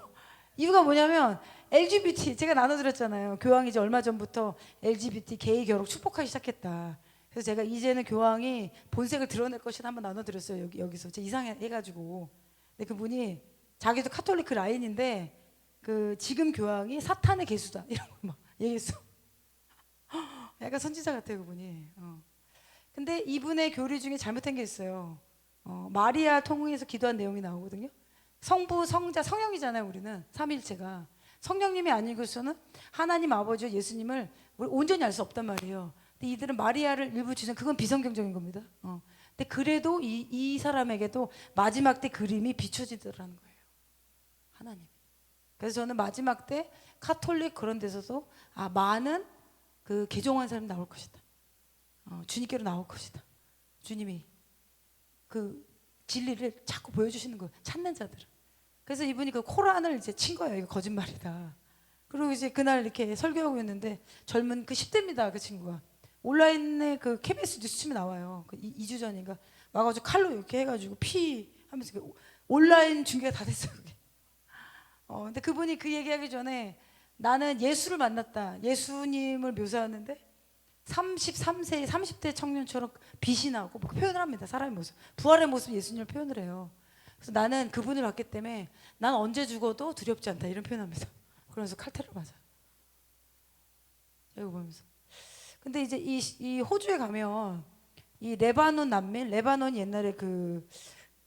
이유가 뭐냐면 LGBT 제가 나눠드렸잖아요. 교황이 이제 얼마 전부터 LGBT 게이 결혼 축복하기 시작했다. 그래서 제가 이제는 교황이 본색을 드러낼 것이다 한번 나눠드렸어요. 여기서 제 이상해가지고. 근데 그분이 자기도 카톨릭 그 라인인데 그 지금 교황이 사탄의 개수다 이런 거 막 얘기했어. 약간 선지자 같아요 그분이. 근데 이분의 교리 중에 잘못된 게 있어요. 마리아 통해서 기도한 내용이 나오거든요. 성부, 성자, 성령이잖아요. 우리는 삼일체가 성령님이 아니고서는 하나님 아버지와 예수님을 온전히 알 수 없단 말이에요. 근데 이들은 마리아를 일부 주장 그건 비성경적인 겁니다. 근데 그래도 이 사람에게도 마지막 때 그림이 비춰지더라는 거예요. 하나님. 그래서 저는 마지막 때 카톨릭 그런 데서도 많은 그 개종한 사람 나올 것이다. 주님께로 나올 것이다. 주님이 그 진리를 자꾸 보여주시는 거예요. 찾는 자들은. 그래서 이분이 그 코란을 이제 친 거예요. 이거 거짓말이다. 그리고 이제 그날 이렇게 설교하고 있는데 젊은 그 10대입니다. 그 친구가. 온라인에 그 KBS 뉴스 치면 나와요. 그 2주 전인가. 와가지고 칼로 이렇게 해가지고 피 하면서 온라인 중계가 다 됐어요. 그게. 근데 그분이 그 얘기하기 전에 나는 예수를 만났다. 예수님을 묘사하는데 33세, 30대 청년처럼 빛이 나고 뭐 표현을 합니다. 사람의 모습. 부활의 모습 예수님을 표현을 해요. 그래서 나는 그분을 봤기 때문에 난 언제 죽어도 두렵지 않다. 이런 표현합니다. 그러면서 칼퇴를 맞아요. 이거 보면서. 근데 이제 이 호주에 가면 이 레바논 난민, 레바논 옛날에 그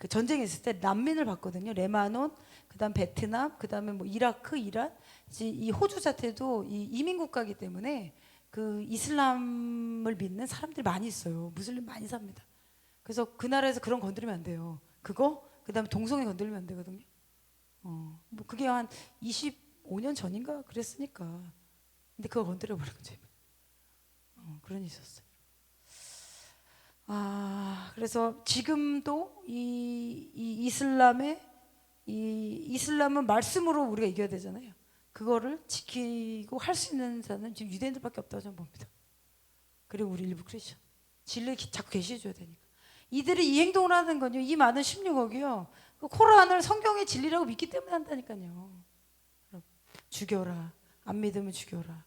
전쟁이 있을 때 난민을 봤거든요. 레바논, 그다음 베트남, 그다음에 뭐 이라크, 이란. 이 호주 자체도 이 이민 국가이기 때문에 그 이슬람을 믿는 사람들이 많이 있어요. 무슬림 많이 삽니다. 그래서 그 나라에서 그런 건드리면 안 돼요. 그거 그다음에 동성애 건드리면 안 되거든요. 뭐 그게 한 25년 전인가 그랬으니까. 근데 그거 건드려 버린 거죠. 그런 일이 있었어요. 그래서 지금도 이 이슬람은 말씀으로 우리가 이겨야 되잖아요. 그거를 지키고 할 수 있는 자는 지금 유대인들밖에 없다고 저는 봅니다. 그리고 우리 일부 크리스천 진리를 자꾸 계시해줘야 되니까. 이들이 이 행동을 하는 건요, 이 많은 16억이요 그 코란을 성경의 진리라고 믿기 때문에 한다니까요. 죽여라, 안 믿으면 죽여라,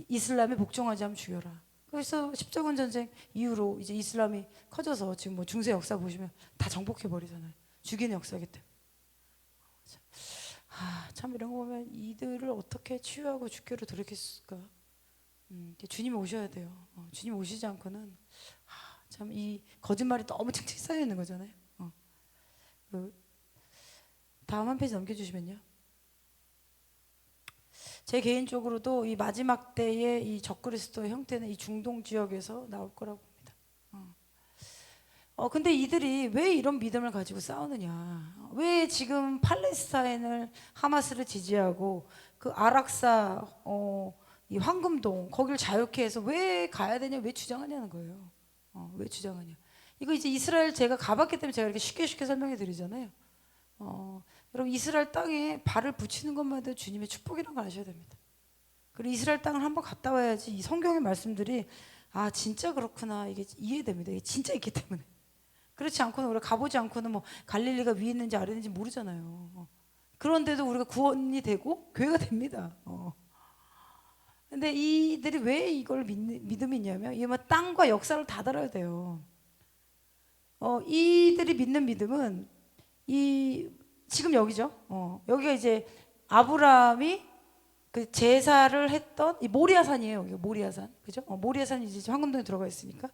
이슬람에 복종하지 않으면 죽여라. 그래서 십자군 전쟁 이후로 이제 이슬람이 커져서 지금 뭐 중세 역사 보시면 다 정복해 버리잖아요. 죽이는 역사기 때문에. 참 이런 거 보면 이들을 어떻게 치유하고 주께로 돌이켰을까. 주님이 오셔야 돼요. 주님 오시지 않고는 참 이 거짓말이 너무 층층 쌓여 있는 거잖아요. 다음 한 페이지 넘겨주시면요. 제 개인적으로도 이 마지막 때의 이 적그리스도의 형태는 이 중동 지역에서 나올 거라고 봅니다. 근데 이들이 왜 이런 믿음을 가지고 싸우느냐? 왜 지금 팔레스타인을 하마스를 지지하고 그 아락사 이 황금동 거길 자유케 해서 왜 가야 되냐? 왜 주장하냐는 거예요. 왜 주장하냐? 이거 이제 이스라엘 제가 가봤기 때문에 제가 이렇게 쉽게 설명해 드리잖아요. 여러분 이스라엘 땅에 발을 붙이는 것만 해도 주님의 축복이라는 걸 아셔야 됩니다. 그리고 이스라엘 땅을 한번 갔다 와야지 이 성경의 말씀들이 아 진짜 그렇구나 이게 이해됩니다. 이게 진짜 있기 때문에. 그렇지 않고는 우리가 가보지 않고는 뭐 갈릴리가 위에 있는지 아래 있는지 모르잖아요. 그런데도 우리가 구원이 되고 교회가 됩니다. 근데 이들이 왜 이걸 믿음이 있냐면 이게 뭐 땅과 역사를 다 다뤄야 돼요. 이들이 믿는 믿음은 이 지금 여기죠. 여기가 이제 아브라함이 그 제사를 했던 이 모리아산이에요. 여기가 모리아산, 그죠? 모리아산이 이제 황금동에 들어가 있으니까.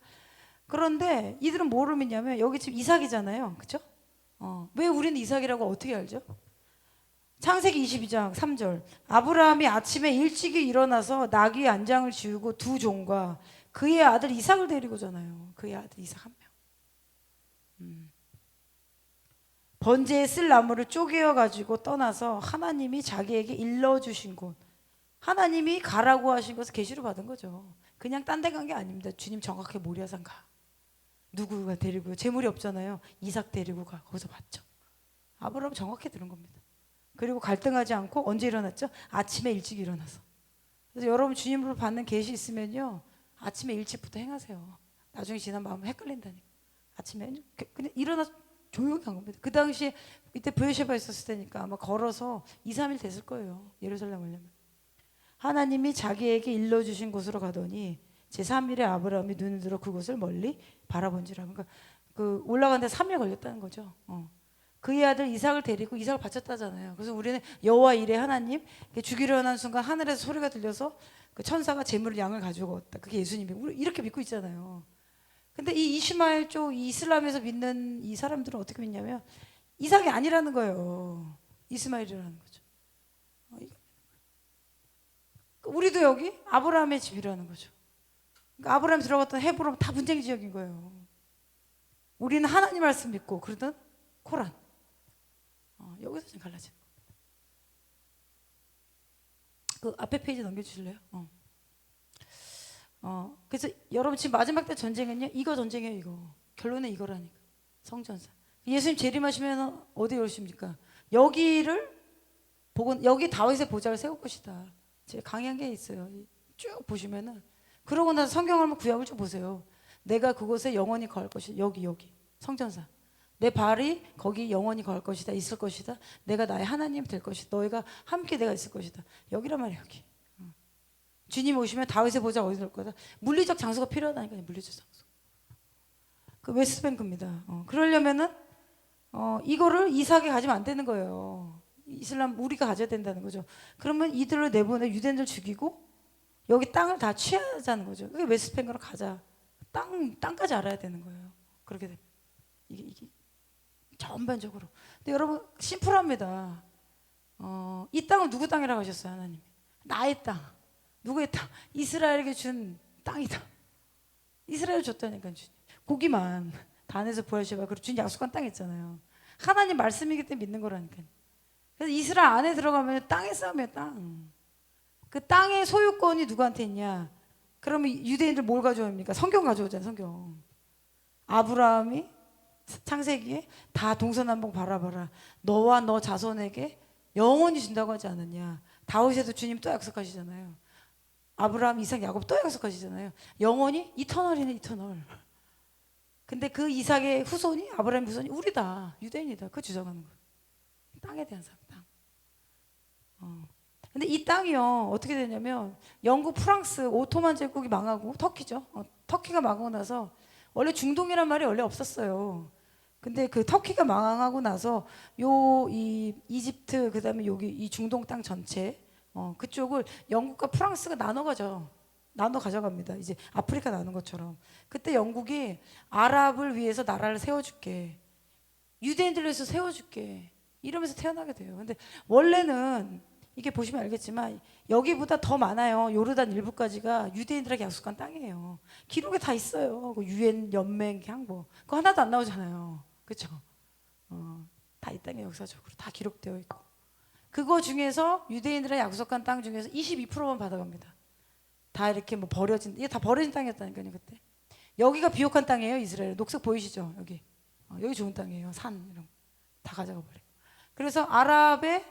그런데 이들은 뭐를 믿냐면 여기 지금 이삭이잖아요, 그죠? 왜 우리는 이삭이라고 어떻게 알죠? 창세기 22장 3절. 아브라함이 아침에 일찍이 일어나서 나귀의 안장을 지우고 두 종과 그의 아들 이삭을 데리고잖아요. 그의 아들 이삭 한 명. 번제에 쓸 나무를 쪼개어 가지고 떠나서 하나님이 자기에게 일러주신 곳, 하나님이 가라고 하신 것을 계시로 받은 거죠. 그냥 딴 데 간 게 아닙니다. 주님 정확하게 모리아산 가. 누구가 데리고 재물이 없잖아요. 이삭 데리고 가. 거기서 봤죠. 아브라함 정확히 들은 겁니다. 그리고 갈등하지 않고 언제 일어났죠? 아침에 일찍 일어나서. 그래서 여러분 주님으로 받는 계시 있으면요 아침에 일찍부터 행하세요. 나중에 지난 마음은 헷갈린다니까. 아침에 그냥 일어나서 조용히 한 겁니다. 그 당시에 이때 브에셰바에 있었을 때니까 아마 걸어서 2, 3일 됐을 거예요. 예루살렘 오려면. 하나님이 자기에게 일러주신 곳으로 가더니 제3일에 아브라함이 눈을 들어 그곳을 멀리 바라본지라. 그러니까 그 올라가는데 3일 걸렸다는 거죠. 그의 아들 이삭을 데리고 이삭을 바쳤다잖아요. 그래서 우리는 여호와 이레 하나님 죽이려 하는 순간 하늘에서 소리가 들려서 그 천사가 재물을 양을 가지고 왔다. 그게 예수님이 우리 이렇게 믿고 있잖아요. 근데 이 이시마엘 쪽 이 이슬람에서 믿는 이 사람들은 어떻게 믿냐면 이삭이 아니라는 거예요. 이스마엘이라는 거죠. 우리도 여기 아브라함의 집이라는 거죠. 그러니까 아브라함이 들어갔던 헤브론 다 분쟁 지역인 거예요. 우리는 하나님 말씀 믿고 그러던 코란. 여기서 좀 갈라지는 겁니다. 그 앞에 페이지 넘겨주실래요? 그래서 여러분 지금 마지막 때 전쟁은요 이거 전쟁이에요. 이거 결론은 이거라니까. 성전사. 예수님 재림하시면 어디 오십니까? 여기를 보고 여기 다윗의 보좌를 세울 것이다. 제가 강의한 게 있어요. 쭉 보시면은 그러고 나서 성경을 한번 구약을 좀 보세요. 내가 그곳에 영원히 거할 것이다. 여기 성전사. 내 발이 거기 영원히 거할 것이다. 있을 것이다. 내가 나의 하나님 될 것이다. 너희가 함께 내가 있을 것이다. 여기란 말이에요. 여기. 주님 오시면 다윗의 보좌 어디 놓을 거다. 물리적 장소가 필요하다니까요. 물리적 장소. 그 웨스트뱅크입니다. 그러려면은 이거를 이삭에 가지면 안 되는 거예요. 이슬람 우리가 가져야 된다는 거죠. 그러면 이들을 내보내 유대인들 죽이고 여기 땅을 다 취하자는 거죠. 그게 웨스트뱅크로 가자. 땅까지 알아야 되는 거예요. 그렇게 됩니다. 이게 전반적으로. 근데 여러분 심플합니다. 이 땅은 누구 땅이라고 하셨어요, 하나님? 나의 땅. 누구의 땅? 이스라엘에게 준 땅이다. 이스라엘 줬다니까 주님. 고기만 단에서 부활시바 그리고 주님 약속한 땅 있잖아요. 하나님 말씀이기 때문에 믿는 거라니까. 그래서 이스라엘 안에 들어가면 땅의 싸움이야, 땅. 그 땅의 소유권이 누구한테 있냐? 그러면 유대인들 뭘 가져옵니까? 성경 가져오잖아요, 성경. 아브라함이 창세기에 다 동서남북 바라봐라. 너와 너 자손에게 영원히 준다고 하지 않았냐? 다윗에도 주님 또 약속하시잖아요. 아브라함, 이삭, 야곱 또 약속하시잖아요. 영원히 이터널이네, 이터널. 근데 그 이삭의 후손이 아브라함 후손이 우리다, 유대인이다. 그 주장하는 거예요. 땅에 대한 삶, 땅. 근데 이 땅이요 어떻게 되냐면 영국, 프랑스, 오토만 제국이 망하고 터키죠. 터키가 망하고 나서 원래 중동이란 말이 원래 없었어요. 근데 그 터키가 망하고 나서 이 이집트 그다음에 여기 이 중동 땅 전체 그쪽을 영국과 프랑스가 나눠 가져갑니다. 이제 아프리카 나눈 것처럼. 그때 영국이 아랍을 위해서 나라를 세워줄게. 유대인들을 위해서 세워줄게. 이러면서 태어나게 돼요. 근데 원래는 이게 보시면 알겠지만 여기보다 더 많아요. 요르단 일부까지가 유대인들에게 약속한 땅이에요. 기록에 다 있어요. 그 유엔 연맹 항구 그거 하나도 안 나오잖아요. 그렇죠? 다 이 땅에 역사적으로 다 기록되어 있고 그거 중에서 유대인들의 약속한 땅 중에서 22%만 받아갑니다. 다 이렇게 뭐 버려진 이게 다 버려진 땅이었다니까요 그때. 여기가 비옥한 땅이에요. 이스라엘 녹색 보이시죠? 여기 여기 좋은 땅이에요. 산 이런 거 다 가져가 버려. 그래서 아랍의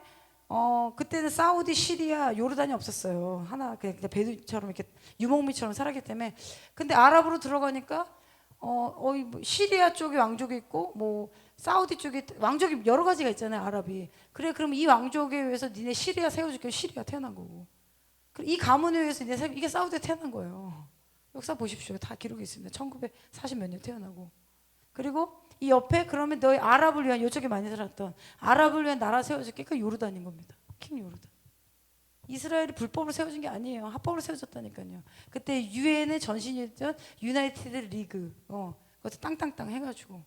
그때는 사우디, 시리아, 요르단이 없었어요. 하나 그냥 배두처럼 이렇게 유목민처럼 살았기 때문에. 근데 아랍으로 들어가니까 뭐 시리아 쪽에 왕족이 있고 뭐 사우디 쪽에 왕족이 여러 가지가 있잖아요. 아랍이. 그래 그럼 이 왕족에 의해서 니네 시리아 세워줄게. 시리아 태어난 거고. 이 가문에 의해서 이게 사우디에 태어난 거예요. 역사 보십시오. 다 기록이 있습니다. 1940 몇 년 태어나고. 그리고 이 옆에 그러면 너희 아랍을 위한 요쪽에 많이 살았던 아랍을 위한 나라 세워줄게. 그 요르단인 겁니다. 킹 요르단. 이스라엘이 불법으로 세워진 게 아니에요. 합법으로 세워졌다니까요. 그때 유엔의 전신이었던 유나이티드 리그 그것도 땅땅땅 해가지고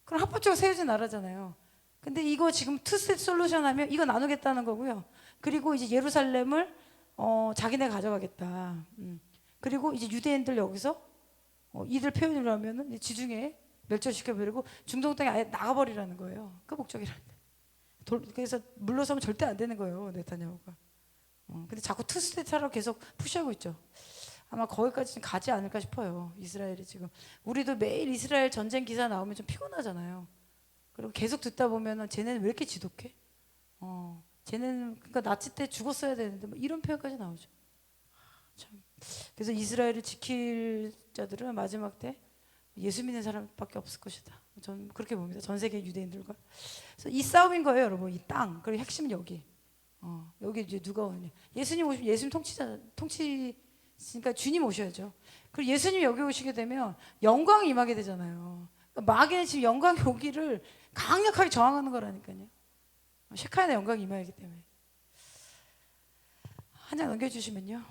그럼 합법적으로 세워진 나라잖아요. 근데 이거 지금 투스텝 솔루션 하면 이거 나누겠다는 거고요. 그리고 이제 예루살렘을 자기네 가져가겠다. 그리고 이제 유대인들 여기서 이들 표현을 하면은 지중해 멸절시켜버리고 중동 땅에 아예 나가버리라는 거예요. 그 목적이란데. 그래서 물러서면 절대 안 되는 거예요. 네타냐후가. 근데 자꾸 투스테타로 계속 푸시하고 있죠. 아마 거기까지 가지 않을까 싶어요. 이스라엘이 지금. 우리도 매일 이스라엘 전쟁 기사 나오면 좀 피곤하잖아요. 그리고 계속 듣다 보면은 쟤네는 왜 이렇게 지독해? 쟤네는 그러니까 나치 때 죽었어야 되는데 뭐 이런 표현까지 나오죠. 참. 그래서 이스라엘을 지킬 자들은 마지막 때 예수 믿는 사람밖에 없을 것이다. 저는 그렇게 봅니다. 전 세계 유대인들과. 그래서 이 싸움인 거예요, 여러분. 이 땅. 그리고 핵심은 여기. 여기 이제 누가 오느냐. 예수님 오시면 예수님 통치니까 주님 오셔야죠. 그리고 예수님 여기 오시게 되면 영광이 임하게 되잖아요. 그러니까 마귀는 지금 영광이 오기를 강력하게 저항하는 거라니까요. 셰카야의 영광이 임하기 때문에. 한 장 넘겨주시면요.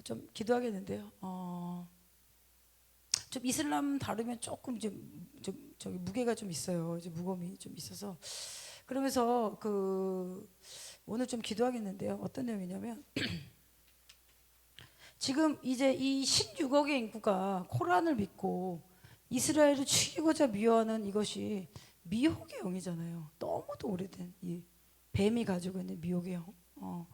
좀 기도하겠는데요. 좀 이슬람 다루면 조금 좀 저기 무게가 좀 있어요. 이제 무거움이 좀 있어서 그러면서 오늘 좀 기도하겠는데요. 어떤 내용이냐면 지금 이제 이 16억의 인구가 코란을 믿고 이스라엘을 죽이고자 미워하는 이것이 미혹의 영이잖아요. 너무도 오래된 이 뱀이 가지고 있는 미혹의 영.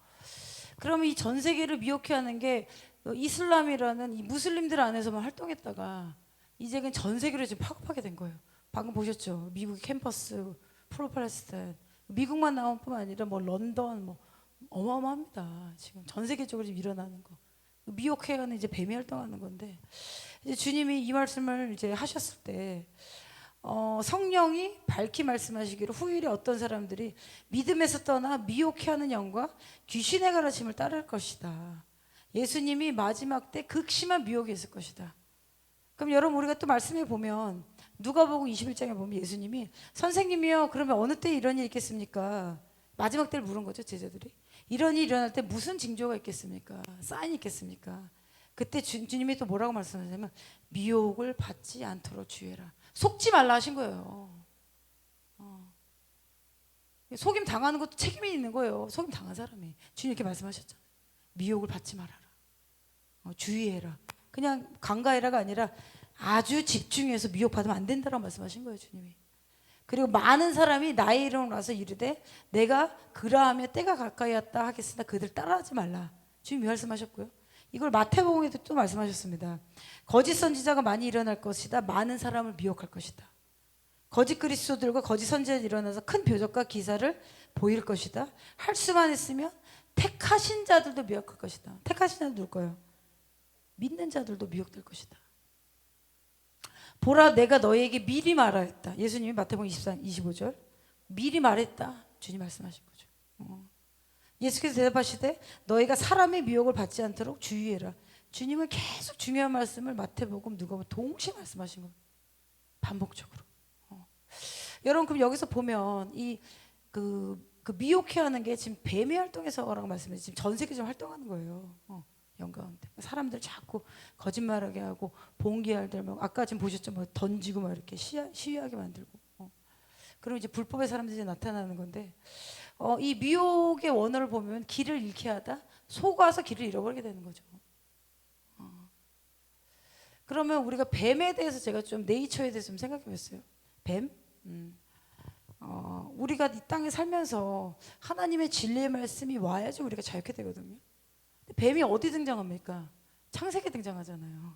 그러면 이 전 세계를 미혹해하는 게 이슬람이라는 이 무슬림들 안에서만 활동했다가 이제 그냥 전 세계로 지금 파급하게 된 거예요. 방금 보셨죠? 미국의 캠퍼스, 프로팔레스타인, 미국만 나온 뿐만 아니라 뭐 런던, 뭐 어마어마합니다. 지금 전 세계적으로 지금 일어나는 거. 미혹해가는 이제 뱀이 활동하는 건데 이제 주님이 이 말씀을 이제 하셨을 때 성령이 밝히 말씀하시기를 후일에 어떤 사람들이 믿음에서 떠나 미혹해하는 영과 귀신의 가르침을 따를 것이다. 예수님이 마지막 때 극심한 미혹이 있을 것이다. 그럼 여러분 우리가 또 말씀해 보면 누가복음 21장에 보면 예수님이 선생님이요 그러면 어느 때 이런 일이 있겠습니까? 마지막 때를 물은 거죠 제자들이. 이런 일이 일어날 때 무슨 징조가 있겠습니까? 사인이 있겠습니까? 그때 주님이 또 뭐라고 말씀하시냐면 미혹을 받지 않도록 주의해라. 속지 말라 하신 거예요. 속임 당하는 것도 책임이 있는 거예요. 속임 당한 사람이. 주님 이렇게 말씀하셨잖아요. 미혹을 받지 말아라. 주의해라. 그냥 간과해라가 아니라 아주 집중해서 미혹받으면 안 된다라고 말씀하신 거예요. 주님이. 그리고 많은 사람이 나의 이름으로 와서 이르되 내가 그러하며 때가 가까이 왔다 하겠으나 그들 따라하지 말라. 주님이 말씀하셨고요. 이걸 마태복음에도 또 말씀하셨습니다. 거짓 선지자가 많이 일어날 것이다. 많은 사람을 미혹할 것이다. 거짓 그리스도들과 거짓 선지자들이 일어나서 큰 표적과 기사를 보일 것이다. 할 수만 있으면 택하신 자들도 미혹할 것이다. 택하신 자들 누굴 거예요? 믿는 자들도 미혹될 것이다. 보라 내가 너희에게 미리 말하였다. 예수님이 마태복음 24장 25절 미리 말했다. 주님 말씀하신 거죠. 예수께서 대답하시되 너희가 사람의 미혹을 받지 않도록 주의해라. 주님은 계속 중요한 말씀을 마태복음 누가복음 동시에 말씀하신 겁니다. 반복적으로. 여러분 그럼 여기서 보면 그 미혹해하는 게 지금 뱀의 활동에서라고 말씀해서 지금 전 세계적으로 활동하는 거예요. 영가운데 사람들 자꾸 거짓말하게 하고 봉기할들 막 아까 지금 보셨죠? 뭐 던지고 막 이렇게 시위하게 만들고. 그럼 이제 불법의 사람들이 나타나는 건데 이 미혹의 원어를 보면 길을 잃게 하다, 속아서 길을 잃어버리게 되는 거죠. 그러면 우리가 뱀에 대해서 제가 좀 네이처에 대해서 좀 생각해 봤어요. 뱀? 우리가 이 땅에 살면서 하나님의 진리의 말씀이 와야지 우리가 자유케 되거든요. 근데 뱀이 어디 등장합니까? 창세기에 등장하잖아요.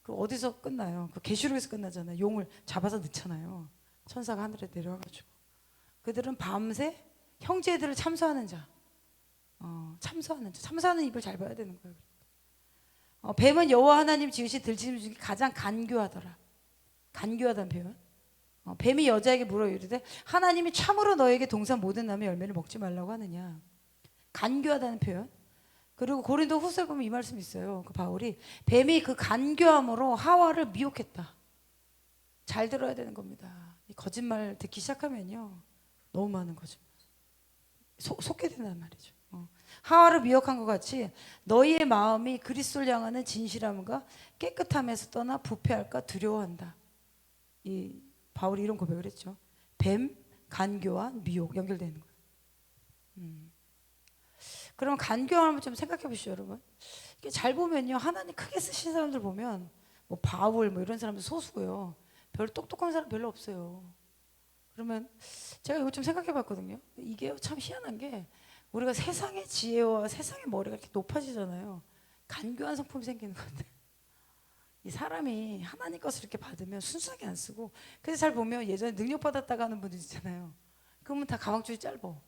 그 어디서 끝나요? 그 계시록에서 끝나잖아요. 용을 잡아서 넣잖아요. 천사가 하늘에 내려와가지고. 그들은 밤새 형제들을 참소하는 자, 참소하는 입을 잘 봐야 되는 거예요. 뱀은 여호와 하나님 지으신 들짐승 중에 가장 간교하더라. 간교하다는 표현. 뱀이 여자에게 물어 이르되 하나님이 참으로 너에게 동산 모든 나무의 열매를 먹지 말라고 하느냐. 간교하다는 표현. 그리고 고린도 후서에 보면 이 말씀이 있어요. 그 바울이 뱀이 그 간교함으로 하와를 미혹했다. 잘 들어야 되는 겁니다. 이 거짓말 듣기 시작하면요 너무 많은 거짓말 속게 된단 말이죠. 하와를 미혹한 것 같이 너희의 마음이 그리스도를 향하는 진실함과 깨끗함에서 떠나 부패할까 두려워한다. 이 바울이 이런 고백을 했죠. 뱀, 간교와 미혹 연결되는 거예요. 그럼 간교함을 좀 생각해 보시죠, 여러분. 이게 잘 보면요, 하나님 크게 쓰신 사람들 보면 뭐 바울 뭐 이런 사람들 소수고요. 별 똑똑한 사람 별로 없어요. 그러면 제가 이거 좀 생각해 봤거든요. 이게 참 희한한 게 우리가 세상의 지혜와 세상의 머리가 이렇게 높아지잖아요. 간교한 성품이 생기는 건데 이 사람이 하나님 것을 이렇게 받으면 순수하게 안 쓰고 그래서 잘 보면 예전에 능력 받았다가 하는 분들 있잖아요. 그러면 다 가방줄이 짧어.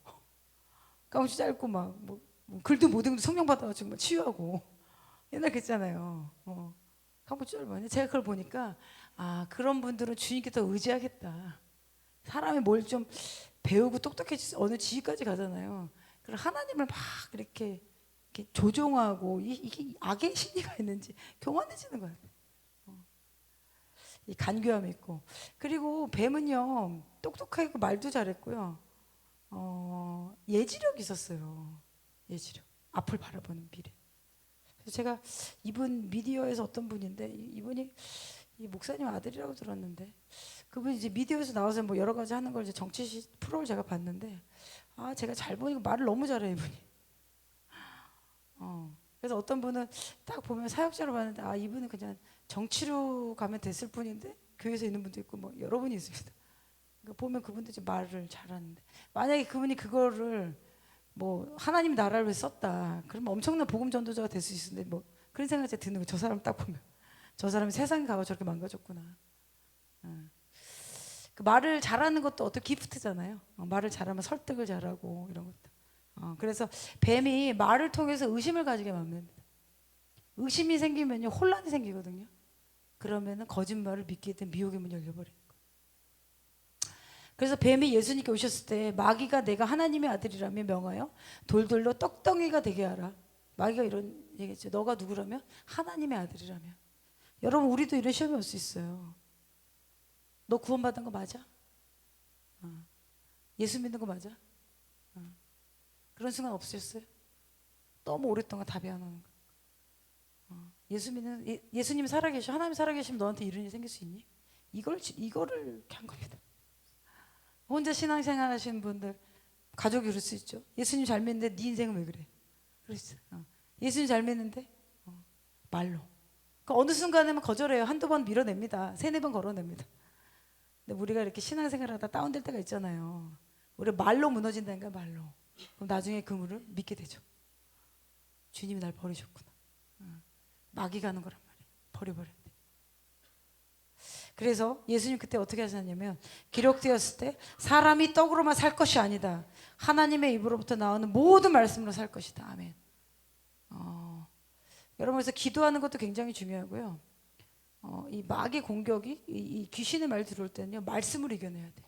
가방줄 짧고 뭐 글도 못 읽고 성령 받아가지고 막 치유하고 옛날 그랬잖아요. 가방줄 짧아. 제가 그걸 보니까 그런 분들은 주님께 더 의지하겠다. 사람이 뭘 좀 배우고 똑똑해지 어느 지위까지 가잖아요. 그럼 하나님을 막 이렇게 조종하고 이게 악의 심리가 있는지 교만해지는 거예요. 이 간교함이 있고 그리고 뱀은요 똑똑하고 말도 잘했고요. 예지력이 있었어요. 예지력, 앞을 바라보는 미래. 그래서 제가 이분 미디어에서 어떤 분인데 이분이 이 목사님 아들이라고 들었는데 그분이 이제 미디어에서 나와서 뭐 여러 가지 하는 걸 이제 정치 프로를 제가 봤는데 제가 잘 보니까 말을 너무 잘해 이분이. 그래서 어떤 분은 딱 보면 사역자로 봤는데 이분은 그냥 정치로 가면 됐을 뿐인데 교회에서 있는 분도 있고 뭐 여러 분이 있습니다. 그러니까 보면 그분도 이제 말을 잘하는데 만약에 그분이 그거를 뭐 하나님 나라를 위해 썼다 그러면 엄청난 복음 전도자가 될 수 있는데 뭐 그런 생각이 드는 거예요. 저 사람 딱 보면 저 사람이 세상에 가고 저렇게 망가졌구나. 그 말을 잘하는 것도 어떤 기프트잖아요. 말을 잘하면 설득을 잘하고 이런 것도. 그래서 뱀이 말을 통해서 의심을 가지게 만듭니다. 의심이 생기면요 혼란이 생기거든요. 그러면은 거짓말을 믿게 된 미혹의 문이 열려버리는 거예요. 그래서 뱀이 예수님께 오셨을 때 마귀가 내가 하나님의 아들이라며 명하여 돌돌로 떡덩이가 되게 하라. 마귀가 이런 얘기했죠. 너가 누구라면 하나님의 아들이라며. 여러분 우리도 이런 시험이 올 수 있어요. 너 구원받은 거 맞아? 예수 믿는 거 맞아? 그런 순간 없으셨어요? 너무 오랫동안 답이 안 오는 거. 예수님 살아계셔. 하나님 살아계시면 너한테 이런 일이 생길 수 있니? 이거를 이렇게 한 겁니다. 혼자 신앙생활 하시는 분들 가족이 그럴 수 있죠. 예수님 잘 믿는데 네 인생은 왜 그래? 그랬어. 예수님 잘 믿는데 말로. 그 어느 순간에는 거절해요. 한두 번 밀어냅니다. 세네 번 걸어냅니다. 근데 우리가 이렇게 신앙생활하다 다운될 때가 있잖아요. 우리 말로 무너진다니까 말로. 그럼 나중에 그물을 믿게 되죠. 주님이 날 버리셨구나. 마귀 가는 거란 말이에요. 버려버려야 돼. 그래서 예수님 그때 어떻게 하셨냐면 기록되었을 때 사람이 떡으로만 살 것이 아니다. 하나님의 입으로부터 나오는 모든 말씀으로 살 것이다. 아멘. 여러분 그래서 기도하는 것도 굉장히 중요하고요. 이 마귀 공격이 이 귀신의 말 들어올 때는요 말씀으로 이겨내야 돼요.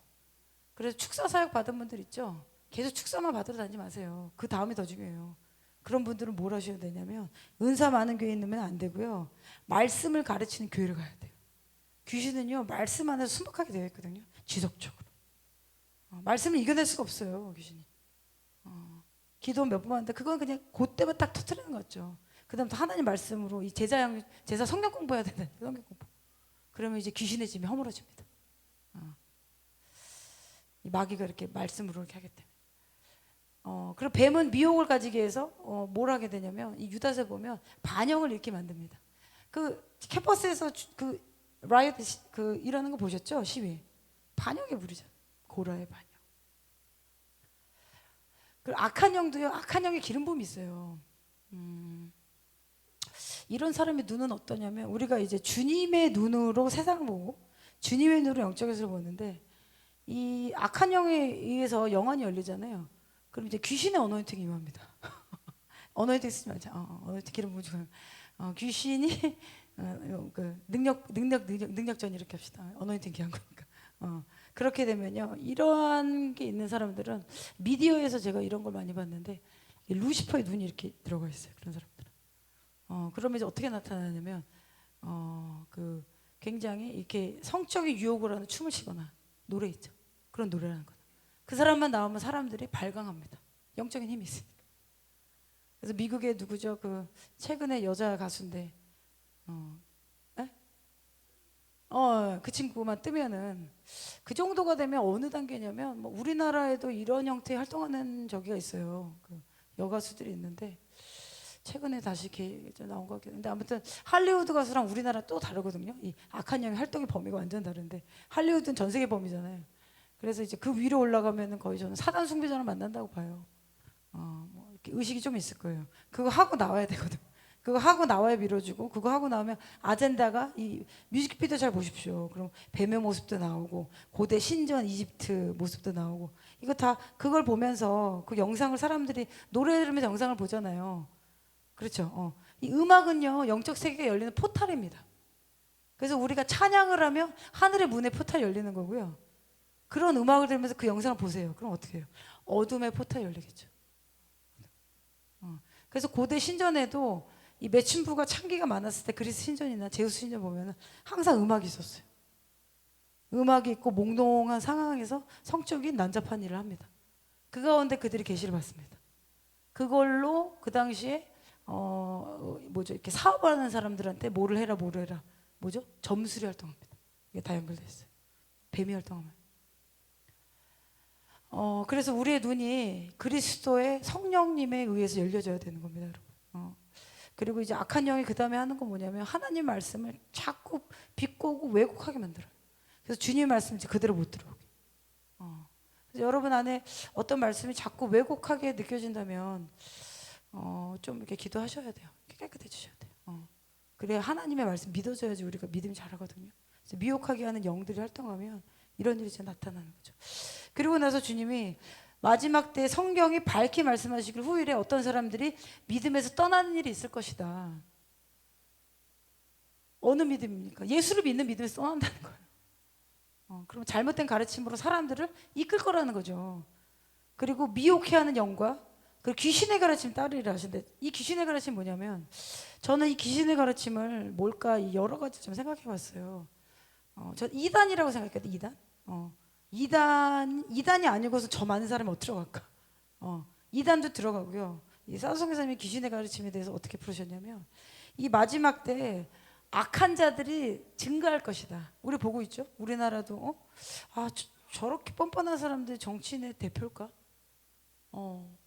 그래서 축사 사역 받은 분들 있죠. 계속 축사만 받으러 다니지 마세요. 그 다음이 더 중요해요. 그런 분들은 뭘 하셔야 되냐면 은사 많은 교회에 있으면 안 되고요. 말씀을 가르치는 교회를 가야 돼요. 귀신은요 말씀 안에서 순박하게 되어 있거든요. 지속적으로. 말씀을 이겨낼 수가 없어요. 귀신이. 기도 몇 번 하는데 그건 그냥 그때만 딱 터뜨리는 거죠. 그 다음부터 하나님 말씀으로 이 제사 성경 공부해야 된다. 성경 공부. 그러면 이제 귀신의 짐이 허물어집니다. 이 마귀가 이렇게 말씀으로 이렇게 하기 때문에. 그리고 뱀은 미혹을 가지기 위해서 뭘 하게 되냐면 이 유다서 보면 반영을 읽게 만듭니다. 그 캠퍼스에서 그 라이엇 그 일하는 거 보셨죠? 시위 반영에 부르죠. 고라의 반영. 그리고 악한 영도요. 악한 영의 기름 부음이 있어요. 이런 사람의 눈은 어떠냐면 우리가 이제 주님의 눈으로 세상을 보고 주님의 눈으로 영적 예술을 보는데 이 악한 영에 의해서 영안이 열리잖아요. 그럼 이제 귀신의 어노인팅이 임합니다. 어노인팅 쓰지 말자. 어노인팅 기름 부음 중 귀신이 그 능력전 이렇게 합시다. 어노인팅 귀한 거니까. 그렇게 되면요. 이러한 게 있는 사람들은 미디어에서 제가 이런 걸 많이 봤는데 루시퍼의 눈이 이렇게 들어가 있어요. 그런 사람들은. 그러면 이제 어떻게 나타나냐면 그 굉장히 이렇게 성적인 유혹을 하는 춤을 추거나 노래 있죠. 그런 노래를 하는 거예요. 그 사람만 나오면 사람들이 발광합니다. 영적인 힘이 있으니까. 그래서 미국의 누구죠? 그 최근에 여자 가수인데 그 친구만 뜨면은 그 정도가 되면 어느 단계냐면 뭐 우리나라에도 이런 형태의 활동하는 저기가 있어요. 그 여가수들이 있는데 최근에 다시 이렇게 나온 것 같긴 한데 아무튼 할리우드 가수랑 우리나라 또 다르거든요. 이 악한 영의 활동의 범위가 완전 다른데 할리우드는 전 세계 범위잖아요. 그래서 이제 그 위로 올라가면은 거의 저는 사단 숭배자를 만난다고 봐요. 뭐 이렇게 의식이 좀 있을 거예요. 그거 하고 나와야 되거든. 그거 하고 나와야 밀어주고 그거 하고 나오면 아젠다가 이 뮤직비디오 잘 보십시오. 그럼 뱀의 모습도 나오고 고대 신전 이집트 모습도 나오고 이거 다 그걸 보면서 그 영상을 사람들이 노래 들으면서 영상을 보잖아요. 그렇죠. 이 음악은요 영적 세계가 열리는 포탈입니다. 그래서 우리가 찬양을 하면 하늘의 문에 포탈이 열리는 거고요. 그런 음악을 들으면서 그 영상을 보세요. 그럼 어떻게 해요? 어둠의 포탈이 열리겠죠. 그래서 고대 신전에도 이 매춘부가 창기가 많았을 때 그리스 신전이나 제우스 신전 보면은 항상 음악이 있었어요. 음악이 있고 몽롱한 상황에서 성적인 난잡한 일을 합니다. 그 가운데 그들이 계시를 받습니다. 그걸로 그 당시에 뭐죠 이렇게 사업하는 사람들한테 뭐를 해라 뭐죠 점수리 활동합니다. 이게 다 연결돼 있어요. 뱀이 활동하면. 그래서 우리의 눈이 그리스도의 성령님에 의해서 열려져야 되는 겁니다, 여러분. 그리고 이제 악한 영이 그 다음에 하는 건 뭐냐면 하나님 말씀을 자꾸 비꼬고 왜곡하게 만들어요. 그래서 주님의 말씀 이제 그대로 못 들어오게. 그래서 여러분 안에 어떤 말씀이 자꾸 왜곡하게 느껴진다면 좀 이렇게 기도하셔야 돼요. 깨끗해지셔야 돼요. 그래야 하나님의 말씀 믿어져야지 우리가 믿음이 잘하거든요. 그래서 미혹하게 하는 영들이 활동하면 이런 일이 이제 나타나는 거죠. 그리고 나서 주님이 마지막 때 성경이 밝히 말씀하시길 후일에 어떤 사람들이 믿음에서 떠나는 일이 있을 것이다. 어느 믿음입니까? 예수를 믿는 믿음에서 떠난다는 거예요. 그럼 잘못된 가르침으로 사람들을 이끌 거라는 거죠. 그리고 미혹해하는 영과 그리고 귀신의 가르침 따르리라 하시는데 이 귀신의 가르침이 뭐냐면 저는 이 귀신의 가르침을 뭘까 여러 가지 좀 생각해 봤어요. 전 이단이라고 생각했거든요. 이단이 아니고서 저 많은 사람이 어떻게 들어갈까? 이단도 들어가고요. 이 사도성교사님이 귀신의 가르침에 대해서 어떻게 풀으셨냐면 이 마지막 때 악한 자들이 증가할 것이다. 우리 보고 있죠? 우리나라도 저렇게 뻔뻔한 사람들이 정치인의 대표일까?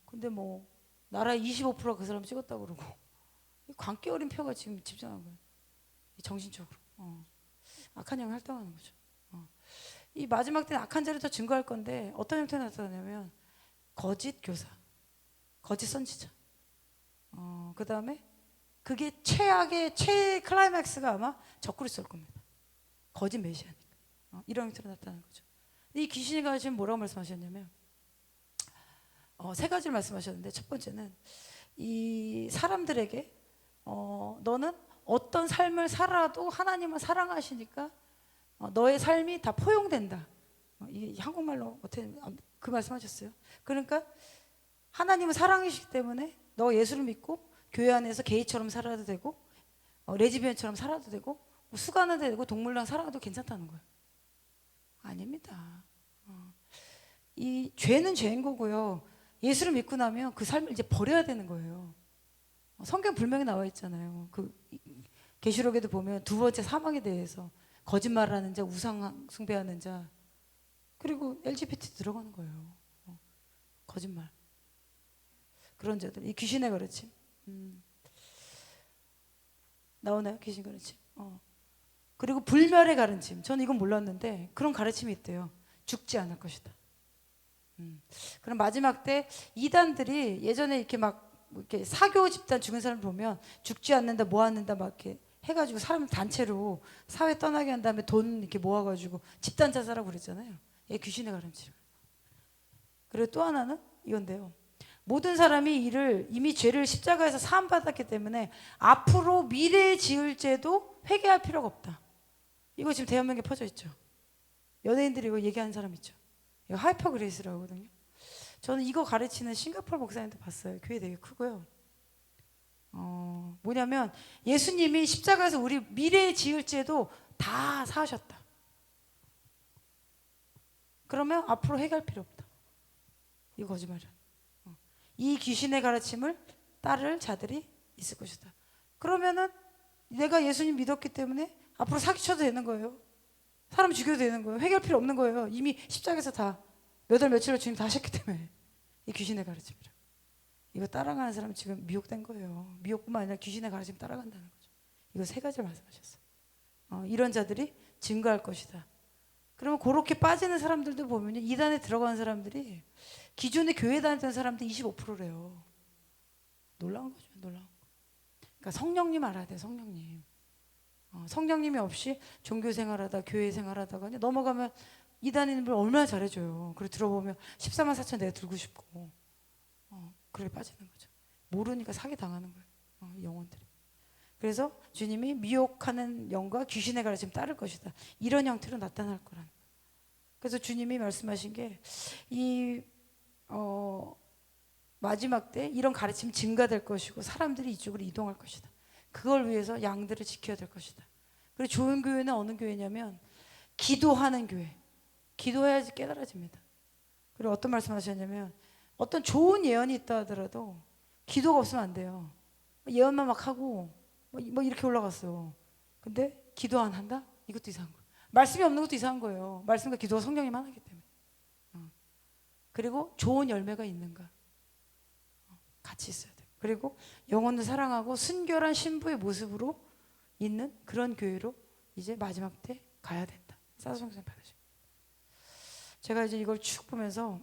근데 뭐 나라 25%가 그 사람 찍었다고 그러고 광기 어린 표가 지금 집중한 거예요. 정신적으로 악한 영이 활동하는 거죠. 이 마지막 때는 악한 자를 더 증거할 건데 어떤 형태로 나타나냐면 거짓 교사, 거짓 선지자. 그 다음에 그게 최악의 클라이맥스가 아마 적그리스도일 겁니다. 거짓 메시아니까. 이런 형태로 나타나는 거죠. 이 귀신이 가르치면 뭐라고 말씀하셨냐면 세 가지를 말씀하셨는데 첫 번째는 이 사람들에게 너는 어떤 삶을 살아도 하나님을 사랑하시니까 너의 삶이 다 포용된다. 이 한국말로 어떻게 그 말씀하셨어요? 그러니까 하나님은 사랑이시기 때문에 너 예수를 믿고 교회 안에서 게이처럼 살아도 되고 레즈비언처럼 살아도 되고 수간해도 되고 동물랑 살아도 괜찮다는 거예요. 아닙니다. 이 죄는 죄인 거고요. 예수를 믿고 나면 그 삶을 이제 버려야 되는 거예요. 성경 분명히 나와 있잖아요. 그 계시록에도 보면 두 번째 사망에 대해서 거짓말하는 자, 우상 숭배하는 자, 그리고 LGBT 들어가는 거예요. 거짓말. 그런 자들, 이 귀신의 가르침. 나오나요? 귀신 가르침. 그리고 불멸의 가르침. 저는 이건 몰랐는데 그런 가르침이 있대요. 죽지 않을 것이다. 그럼 마지막 때 이단들이 예전에 이렇게 막 이렇게 사교 집단 죽은 사람 보면 죽지 않는다, 뭐 않는다 막 이렇게 해가지고 사람 단체로 사회 떠나게 한 다음에 돈 이렇게 모아가지고 집단 자살하고 그랬잖아요. 이게 귀신의 가르침. 그리고 또 하나는 이건데요. 모든 사람이 이를 이미 죄를 십자가에서 사함 받았기 때문에 앞으로 미래에 지을 죄도 회개할 필요가 없다. 이거 지금 대한민국에 퍼져 있죠. 연예인들이 이거 얘기하는 사람 있죠. 이거 하이퍼 그레이스라고 하거든요. 저는 이거 가르치는 싱가포르 목사님도 봤어요. 교회 되게 크고요. 뭐냐면 예수님이 십자가에서 우리 미래에 지을 죄도 다 사하셨다. 그러면 앞으로 해결할 필요 없다. 이거 거짓말이야. 이 귀신의 가르침을 따를 자들이 있을 것이다. 그러면은 내가 예수님 믿었기 때문에 앞으로 사기쳐도 되는 거예요. 사람 죽여도 되는 거예요. 회개할 필요 없는 거예요. 이미 십자가에서 다 몇 월 며칠을 주님 다 하셨기 때문에. 이 귀신의 가르침이라. 이거 따라가는 사람은 지금 미혹된 거예요. 미혹뿐만 아니라 귀신의 가르침 따라간다는 거죠. 이거 세 가지를 말씀하셨어요. 이런 자들이 증거할 것이다. 그러면 그렇게 빠지는 사람들도 보면 이단에 들어간 사람들이 기존에 교회 다녔던 사람들 25%래요. 놀라운 거죠. 놀라운 거. 그러니까 성령님 알아야 돼요. 성령님. 성령님이 없이 종교 생활하다 교회 생활하다가 넘어가면 이단인들 얼마나 잘해줘요. 그리고 들어보면 14만 4천 내가 들고 싶고 그렇게 빠지는 거죠. 모르니까 사기 당하는 거예요. 영혼들이. 그래서 주님이 미혹하는 영과 귀신의 가르침 따를 것이다. 이런 형태로 나타날 거라는 거예요. 그래서 주님이 말씀하신 게 이 마지막 때 이런 가르침이 증가될 것이고 사람들이 이쪽으로 이동할 것이다. 그걸 위해서 양들을 지켜야 될 것이다. 그리고 좋은 교회는 어느 교회냐면 기도하는 교회. 기도해야지 깨달아집니다. 그리고 어떤 말씀하셨냐면 어떤 좋은 예언이 있다 하더라도 기도가 없으면 안 돼요. 예언만 막 하고 뭐 이렇게 올라갔어요. 근데 기도 안 한다? 이것도 이상한 거예요. 말씀이 없는 것도 이상한 거예요. 말씀과 기도가 성령님 하나이기 때문에. 그리고 좋은 열매가 있는가? 같이 있어야 돼요. 그리고 영혼을 사랑하고 순결한 신부의 모습으로 있는 그런 교회로 이제 마지막 때 가야 된다. 사도행전 받으시고. 제가 이제 이걸 쭉 보면서